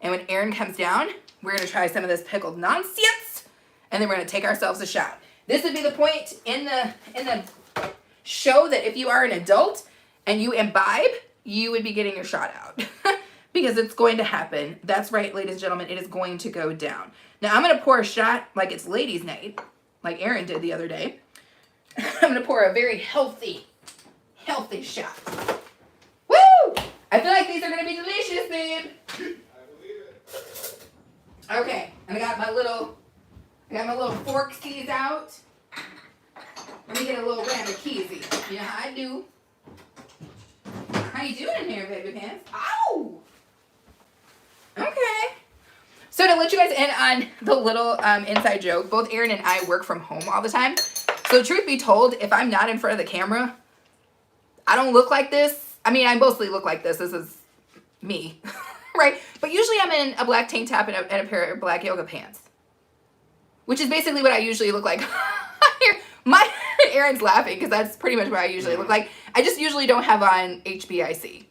And when Aaron comes down, we're going to try some of this pickled nonsense, and then we're going to take ourselves a shot. This would be the point in the show that if you are an adult and you imbibe, you would be getting your shot out because it's going to happen. That's right, ladies and gentlemen, it is going to go down. Now, I'm going to pour a shot like it's ladies' night, like Aaron did the other day. I'm going to pour a very healthy shot. Woo! I feel like these are going to be delicious, babe. Okay, and I got my little forksies out. Let me get a little Ramakeezy. You know how I do. How you doing in here, baby pants? Ow! Okay. So to let you guys in on the little inside joke, both Aaron and I work from home all the time. So truth be told, if I'm not in front of the camera, I don't look like this. I mean, I mostly look like this. This is me. right? But usually I'm in a black tank top and a pair of black yoga pants, which is basically what I usually look like. Aaron's laughing because that's pretty much what I usually look like. I just usually don't have on HBIC,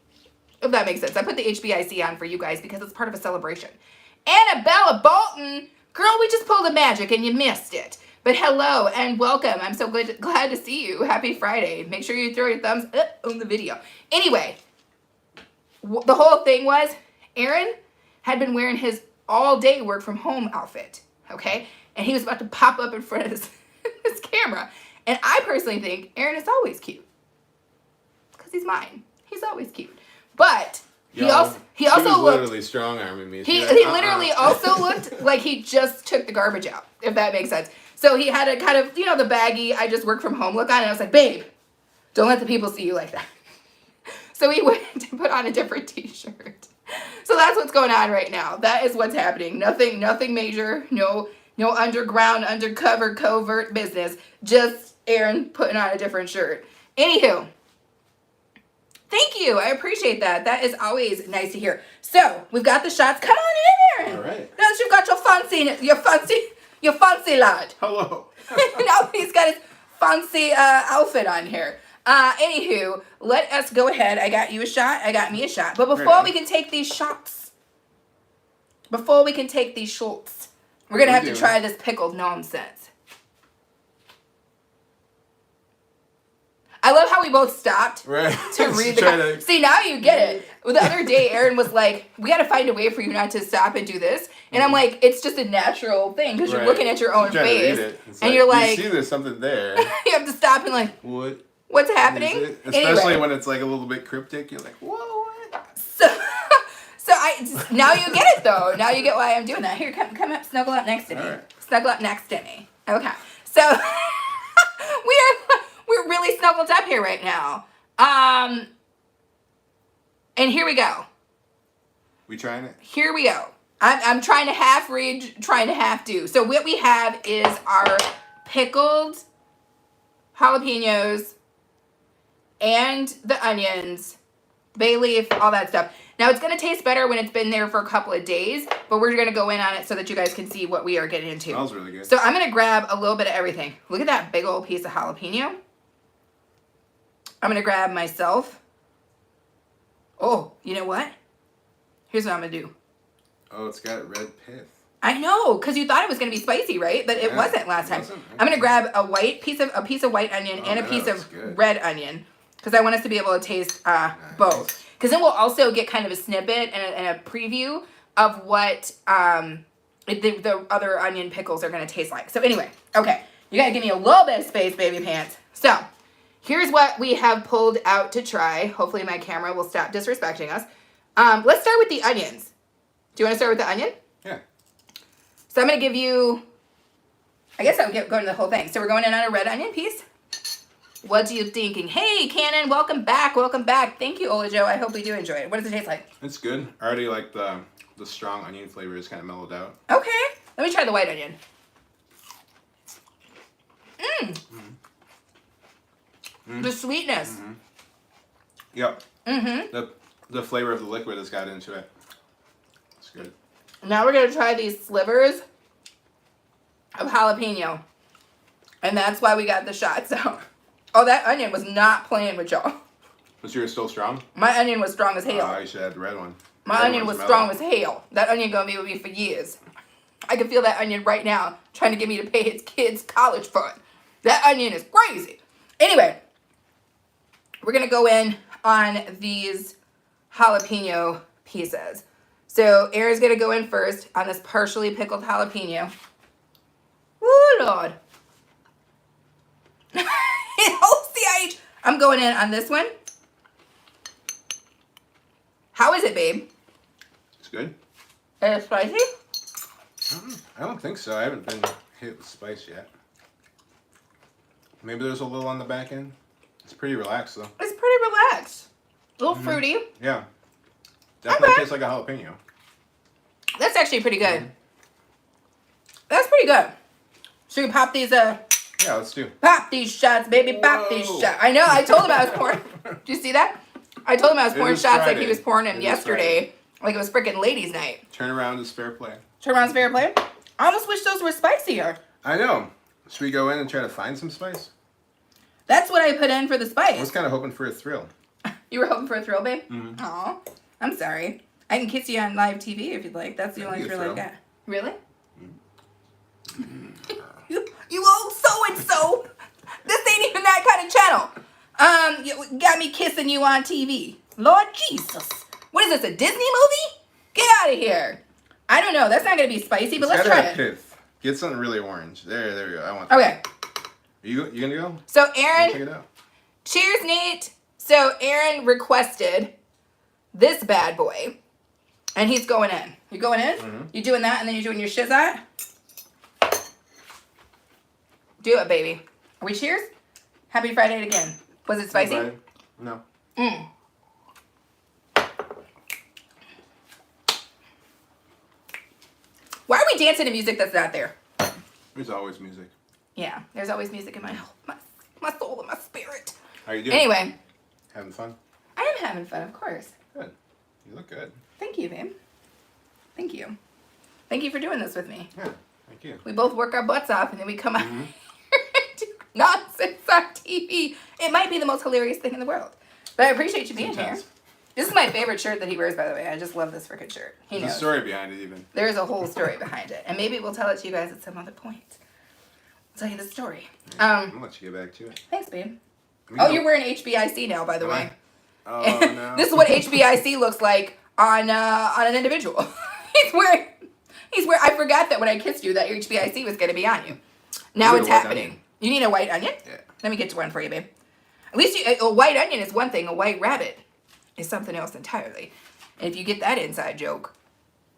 if that makes sense. I put the HBIC on for you guys because it's part of a celebration. Annabella Bolton, girl, we just pulled a magic and you missed it. But hello and welcome. I'm so glad to see you. Happy Friday. Make sure you throw your thumbs up on the video. Anyway, the whole thing was Aaron had been wearing his all-day work from home outfit, okay? And he was about to pop up in front of his camera. And I personally think Aaron is always cute. Because he's mine. He's always cute. But he also looked literally strong arming me. He literally also looked like he just took the garbage out, if that makes sense. So he had a kind of, you know, the baggy, I just work from home look on, and I was like, babe, don't let the people see you like that. So he went to put on a different t-shirt. So that's what's going on right now. That is what's happening. Nothing major. No underground, undercover, covert business. Just Aaron putting on a different shirt. Anywho, thank you. I appreciate that. That is always nice to hear. So we've got the shots. Come on in, Aaron. All right. Now that you've got your fancy lad. Hello. Now he's got his fancy outfit on here. Anywho, let us go ahead. I got you a shot. I got me a shot. But before we can take these shots, we're going to have to try this pickled nonsense. I love how we both stopped to read the See, now you get it. The other day, Aaron was like, we got to find a way for you not to stop and do this. And I'm like, it's just a natural thing because you're looking at your own face. And you're like, you see there's something there. You have to stop and like, what's happening? Especially when it's like a little bit cryptic. You're like, whoa, what? So now you get it though. Now you get why I'm doing that. Here, come up, snuggle up next to me. Right. Snuggle up next to me. Okay. So we're really snuggled up here right now. And here we go. We trying it? Here we go. I'm trying to half read, trying to half do. So what we have is our pickled jalapenos and the onions, bay leaf, all that stuff. Now it's going to taste better when it's been there for a couple of days, but we're going to go in on it so that you guys can see what we are getting into. Smells really good. So I'm going to grab a little bit of everything. Look at that big old piece of jalapeno. I'm going to grab myself. Oh, you know what? Here's what I'm going to do. Oh, it's got red pith. I know, because you thought it was going to be spicy, right? But it wasn't last time. I'm going to grab a piece of white onion and a piece of red onion because I want us to be able to taste both. Because then we'll also get kind of a snippet and a preview of what the other onion pickles are going to taste like. So anyway, okay. You got to give me a little bit of space, baby pants. So here's what we have pulled out to try. Hopefully my camera will stop disrespecting us. Let's start with the onions. Do you want to start with the onion? Yeah. So I'm going to give you, I guess I'll go into the whole thing. So we're going in on a red onion piece. What are you thinking? Hey, Cannon, welcome back. Welcome back. Thank you, Ola Joe. I hope we do enjoy it. What does it taste like? It's good. I already like the strong onion flavor is kind of mellowed out. Okay. Let me try the white onion. The sweetness. Yep. The flavor of the liquid has got into it. It's good. Now we're going to try these slivers of jalapeno. And that's why we got the shot. So, oh, that onion was not playing with y'all. Was yours still strong? My onion was strong as hell. Oh, you should have the red one. My onion was strong as hell. That onion going to be with me for years. I can feel that onion right now trying to get me to pay his kids' college fund. That onion is crazy. Anyway, we're going to go in on these jalapeno pieces. So Aaron's going to go in first on this partially pickled jalapeno. Woo, Lord. OCH. I'm going in on this one. How is it, babe? It's good. Is it spicy? I don't think so. I haven't been hit with spice yet. Maybe there's a little on the back end. It's pretty relaxed, though. It's pretty relaxed. A little fruity. Yeah. Definitely tastes like a jalapeno. That's actually pretty good. That's pretty good. Should we pop these, Yeah, let's do. Pop these shots, baby. Pop these shots. I know. I told him I was pouring. Did you see that? I told him I was pouring shots like he was pouring them yesterday. Like it was freaking ladies' night. Turn around is fair play. Turn around's fair play. I almost wish those were spicier. I know. Should we go in and try to find some spice? That's what I put in for the spice. I was kind of hoping for a thrill. You were hoping for a thrill, babe? Mm-hmm. Aw, I'm sorry. I can kiss you on live TV if you'd like. That's the only thrill I got. Really? Mm-hmm. You old so-and-so. This ain't even that kind of channel. You got me kissing you on TV. Lord Jesus. What is this, a Disney movie? Get out of here. I don't know. That's not going to be spicy, but let's try it. Pith. Get something really orange. There we go. I want that. Okay. You gonna go? So Aaron, check it out. Cheers, Nate. So Aaron requested this bad boy, and he's going in. You going in? Mm-hmm. You doing that, and then you're doing your shizat? Do it, baby. Are we cheers? Happy Friday again. Was it spicy? No. Why are we dancing to music that's not there? There's always music. Yeah, there's always music in my soul and my spirit. How you doing? Anyway. Having fun? I am having fun, of course. Good. You look good. Thank you, babe. Thank you. Thank you for doing this with me. Yeah, thank you. We both work our butts off and then we come out here and do nonsense on TV. It might be the most hilarious thing in the world. But I appreciate you being here. This is my favorite shirt that he wears, by the way. I just love this freaking shirt. He knows. There's a story behind it, even. There's a whole story behind it. And maybe we'll tell it to you guys at some other point. I'll tell you the story. I'm going to let you get back to it. Thanks, babe. Oh, you're wearing HBIC now, by the way. Oh, no. This is what HBIC looks like on an individual. He's wearing. I forgot that when I kissed you that HBIC was going to be on you. Now it's happening. Onion. You need a white onion? Yeah. Let me get to one for you, babe. At least a white onion is one thing. A white rabbit is something else entirely. And if you get that inside joke,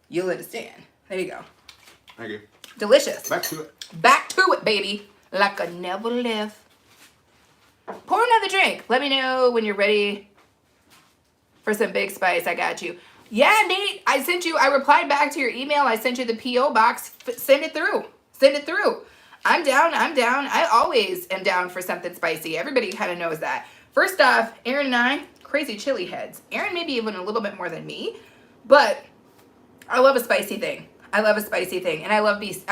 you'll understand. There you go. Thank you. Delicious. Back to it. Back to it, baby. Like I never left. Pour another drink. Let me know when you're ready for some big spice. I got you. Yeah, Nate, I replied back to your email. I sent you the P.O. box. Send it through. Send it through. I'm down. I always am down for something spicy. Everybody kind of knows that. First off, Aaron and I, crazy chili heads. Aaron maybe even a little bit more than me, but I love a spicy thing. And I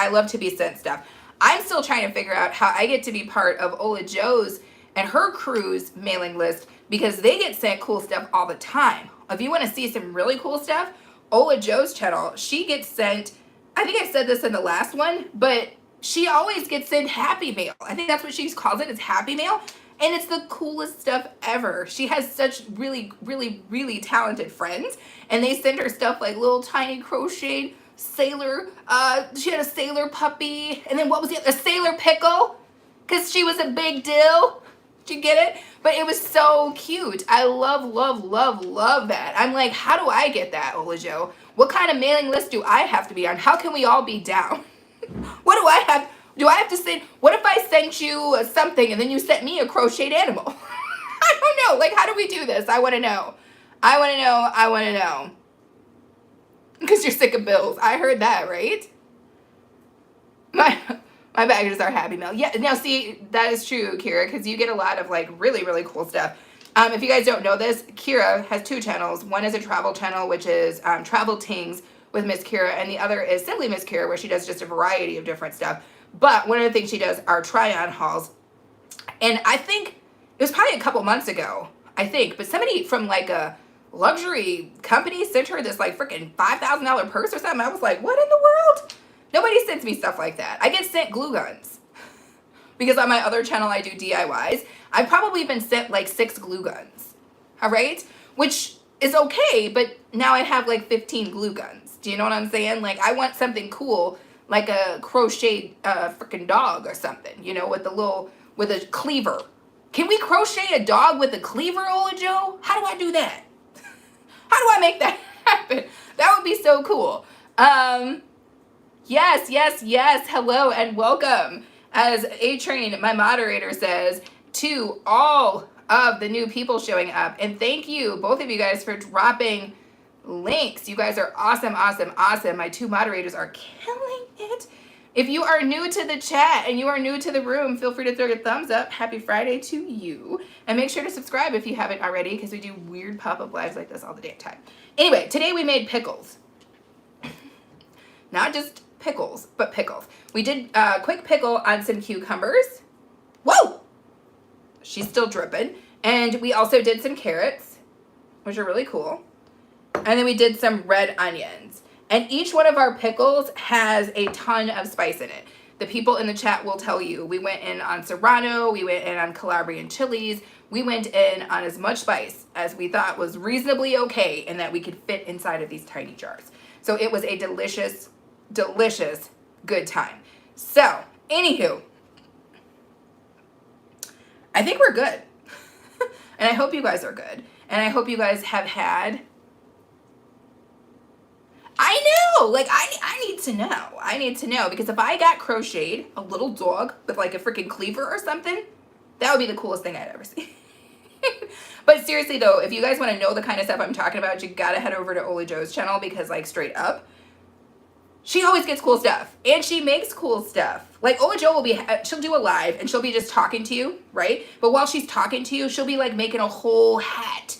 love to be sent stuff. I'm still trying to figure out how I get to be part of Ola Joe's and her crew's mailing list because they get sent cool stuff all the time. If you want to see some really cool stuff, Ola Joe's channel, she gets sent, I think I said this in the last one, but she always gets sent Happy Mail. I think that's what she calls it, is Happy Mail. And it's the coolest stuff ever. She has such really, really, really talented friends. And they send her stuff like little tiny crocheted sailor, she had a sailor puppy. And then what was the other? A sailor pickle. Because she was a big deal. Did you get it? But it was so cute. I love, love, love, love that. I'm like, how do I get that, Ola Joe? What kind of mailing list do I have to be on? How can we all be down? What do I have? Do I have to send? What if I sent you something and then you sent me a crocheted animal? I don't know. Like, how do we do this? I want to know. I want to know. Because you're sick of bills. I heard that, right? My packages are Happy Mail. Yeah, now see, that is true, Kira, because you get a lot of, like, really, really cool stuff. If you guys don't know this, Kira has two channels. One is a travel channel, which is Travel Tings with Miss Kira, and the other is Simply Miss Kira, where she does just a variety of different stuff. But one of the things she does are try-on hauls. And I think, it was probably a couple months ago, but somebody from, like, a luxury company sent her this, like, freaking $5,000 purse or something. I was like, what in the world? Nobody sends me stuff like that. I get sent glue guns. Because on my other channel, I do DIYs. I've probably been sent, like, 6 glue guns. All right? Which is okay, but now I have, like, 15 glue guns. Do you know what I'm saying? Like, I want something cool, like a crocheted freaking dog or something, you know, with a cleaver. Can we crochet a dog with a cleaver, Ola Joe? How do I do that? How do I make that happen? That would be so cool. Yes. Hello and welcome. As A-Train, my moderator, says, to all of the new people showing up. And thank you, both of you guys, for dropping links. You guys are awesome. My 2 moderators are killing it. If you are new to the chat and you are new to the room, feel free to throw a thumbs up. Happy Friday to you. And make sure to subscribe if you haven't already, because we do weird pop-up lives like this all the damn time. Anyway, today we made pickles. Not just pickles, but pickles. We did a quick pickle on some cucumbers. Whoa! She's still dripping. And we also did some carrots, which are really cool. And then we did some red onions. And each one of our pickles has a ton of spice in it. The people in the chat will tell you. We went in on serrano, we went in on Calabrian chilies, we went in on as much spice as we thought was reasonably okay and that we could fit inside of these tiny jars. So it was a delicious, delicious good time. So, anywho, I think we're good. And I hope you guys are good. And I hope you guys have had... I know, like I need to know. I need to know, because if I got crocheted a little dog with like a freaking cleaver or something, that would be the coolest thing I'd ever see. But seriously though, if you guys want to know the kind of stuff I'm talking about, you gotta head over to Ola Joe's channel, because like straight up, she always gets cool stuff and she makes cool stuff. Like Ola Joe will be, she'll do a live and she'll be just talking to you, right? But while she's talking to you, she'll be like making a whole hat.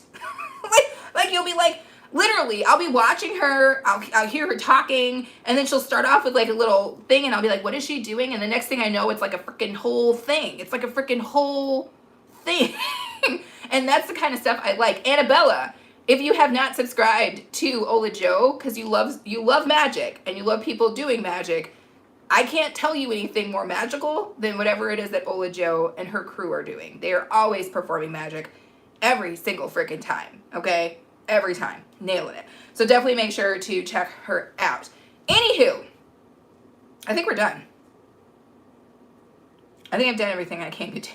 like you'll be like, literally, I'll be watching her, I'll hear her talking, and then she'll start off with like a little thing, and I'll be like, what is she doing? And the next thing I know, it's like a freaking whole thing. It's like a freaking whole thing. And that's the kind of stuff I like. Annabella, if you have not subscribed to Ola Joe, because you love magic, and you love people doing magic, I can't tell you anything more magical than whatever it is that Ola Joe and her crew are doing. They are always performing magic every single freaking time, okay? Every time. Nailing it. So definitely make sure to check her out. Anywho, I think we're done. I think I've done everything I came to do.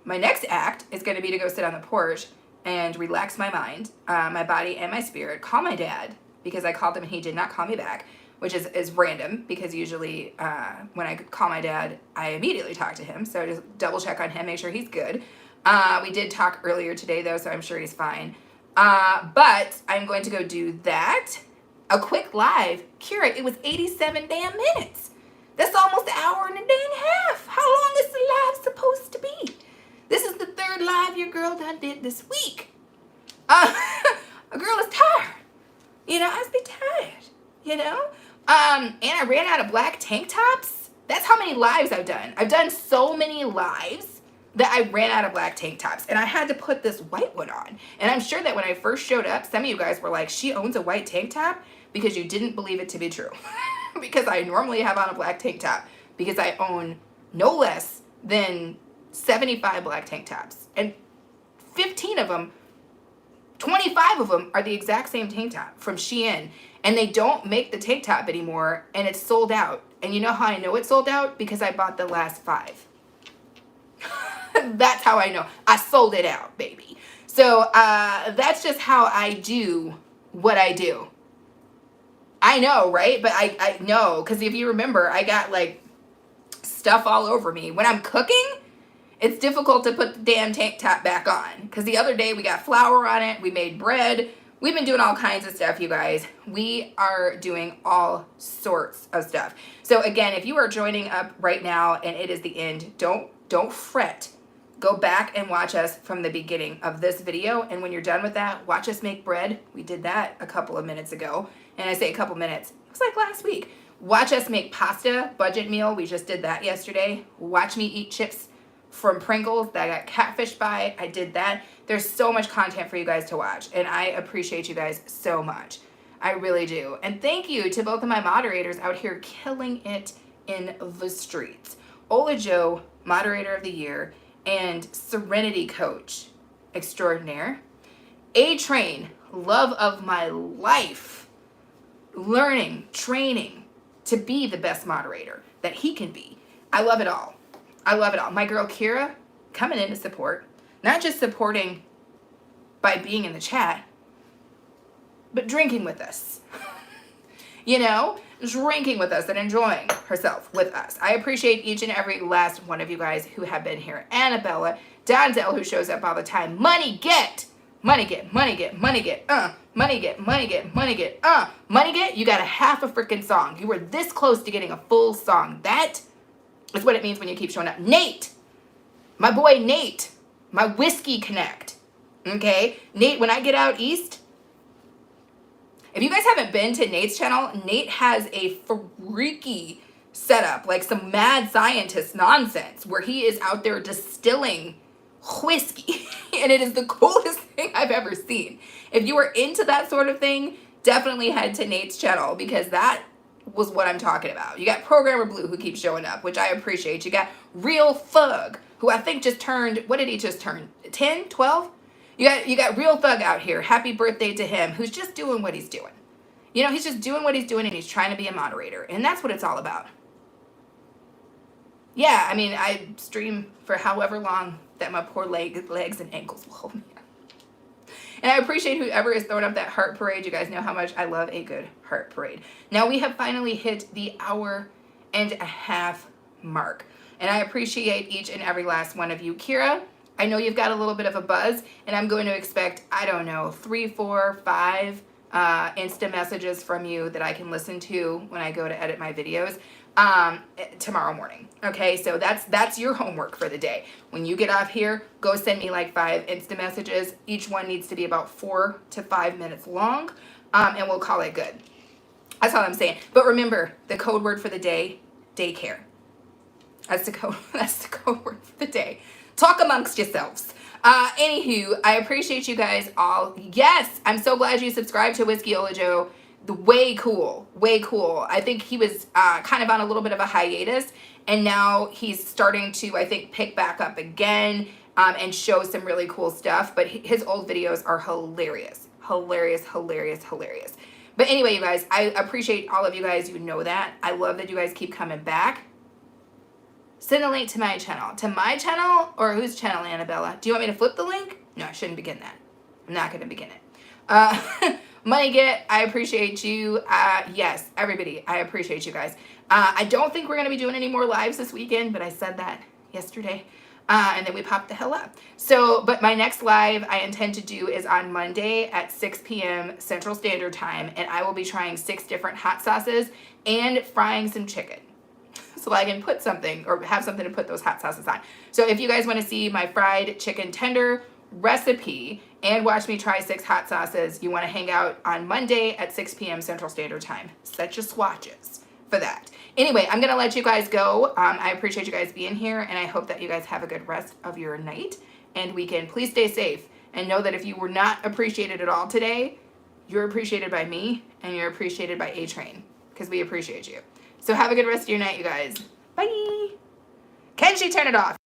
My next act is going to be to go sit on the porch and relax my mind, my body, and my spirit. Call my dad, because I called him and he did not call me back, which is random, because usually when I call my dad, I immediately talk to him. So just double check on him, make sure he's good. We did talk earlier today, though, so I'm sure he's fine. But I'm going to go do that. A quick live. Kira, it was 87 damn minutes. That's almost an hour and a day and a half. How long is the live supposed to be? This is the third live your girl done did this week. A girl is tired. You know, I just be tired, you know? And I ran out of black tank tops. That's how many lives I've done. I've done so many lives that I ran out of black tank tops, and I had to put this white one on. And I'm sure that when I first showed up, some of you guys were like, she owns a white tank top, because you didn't believe it to be true. Because I normally have on a black tank top, because I own no less than 75 black tank tops. And 15 of them, 25 of them are the exact same tank top from Shein. And they don't make the tank top anymore, and it's sold out. And you know how I know it's sold out? Because I bought the last 5. That's how I know. I sold it out, baby. So that's just how I do what I do. I know, right? But I know, because if you remember, I got like stuff all over me. When I'm cooking, it's difficult to put the damn tank top back on. Because the other day we got flour on it. We made bread. We've been doing all kinds of stuff, you guys. We are doing all sorts of stuff. So again, if you are joining up right now and it is the end, don't fret. Go back and watch us from the beginning of this video. And when you're done with that, watch us make bread. We did that a couple of minutes ago. And I say a couple minutes, it was like last week. Watch us make pasta, budget meal. We just did that yesterday. Watch me eat chips from Pringles that I got catfished by. I did that. There's so much content for you guys to watch. And I appreciate you guys so much. I really do. And thank you to both of my moderators out here killing it in the streets. Ola Joe, moderator of the year, and Serenity Coach extraordinaire. A-Train, love of my life, learning, training to be the best moderator that he can be. I love it all. I love it all. My girl Kira coming in to support, not just supporting by being in the chat, but drinking with us. You know, drinking with us and enjoying herself with us. I appreciate each and every last one of you guys who have been here. Annabella, Donzel, who shows up all the time. Money Get, money get, money get, money get, money get, money get, money get, money get. You got a half a freaking song. You were this close to getting a full song. That is what it means when you keep showing up. Nate, my boy Nate, my whiskey connect. Okay, Nate, when I get out east, if you guys haven't been to Nate's channel, Nate has a freaky setup, like some mad scientist nonsense, where he is out there distilling whiskey. And it is the coolest thing I've ever seen. If you are into that sort of thing, definitely head to Nate's channel, because that was what I'm talking about. You got Programmer Blue, who keeps showing up, which I appreciate. You got Real Thug, who I think just turned, what did he just turn? 10, 12? You got Real Thug out here. Happy birthday to him, who's just doing what he's doing. You know, he's just doing what he's doing, and he's trying to be a moderator. And that's what it's all about. Yeah, I mean, I stream for however long that my poor legs and ankles will hold me up. And I appreciate whoever is throwing up that heart parade. You guys know how much I love a good heart parade. Now, we have finally hit the 1.5 hour mark. And I appreciate each and every last one of you. Kira, I know you've got a little bit of a buzz, and I'm going to expect, I don't know, 3, 4, 5 Insta messages from you that I can listen to when I go to edit my videos tomorrow morning. Okay, so that's your homework for the day. When you get off here, go send me like 5 Insta messages. Each one needs to be about 4 to 5 minutes long, and we'll call it good. That's all I'm saying. But remember, the code word for the day, daycare. That's the code word for the day. Talk amongst yourselves. Anywho, I appreciate you guys all. Yes, I'm so glad you subscribed to Whiskey Joe. Way cool, way cool. I think he was kind of on a little bit of a hiatus, and now he's starting to, I think, pick back up again and show some really cool stuff. But his old videos are hilarious, hilarious, hilarious, hilarious. But anyway, you guys, I appreciate all of you guys. You know that. I love that you guys keep coming back. Send a link to my channel. To my channel, or whose channel, Annabella? Do you want me to flip the link? No, I shouldn't begin that. I'm not going to begin it. Money Get, I appreciate you. Yes, everybody, I appreciate you guys. I don't think we're going to be doing any more lives this weekend, but I said that yesterday. And then we popped the hell up. So, but my next live I intend to do is on Monday at 6 p.m. Central Standard Time. And I will be trying 6 different hot sauces and frying some chicken. So I can put something, or have something to put those hot sauces on. So if you guys want to see my fried chicken tender recipe and watch me try 6 hot sauces, you want to hang out on Monday at 6 p.m. Central Standard Time. Set your swatches for that. Anyway, I'm going to let you guys go. I appreciate you guys being here, and I hope that you guys have a good rest of your night and weekend. Please stay safe, and know that if you were not appreciated at all today, you're appreciated by me, and you're appreciated by A-Train, because we appreciate you. So have a good rest of your night, you guys. Bye. Kenshi, turn it off.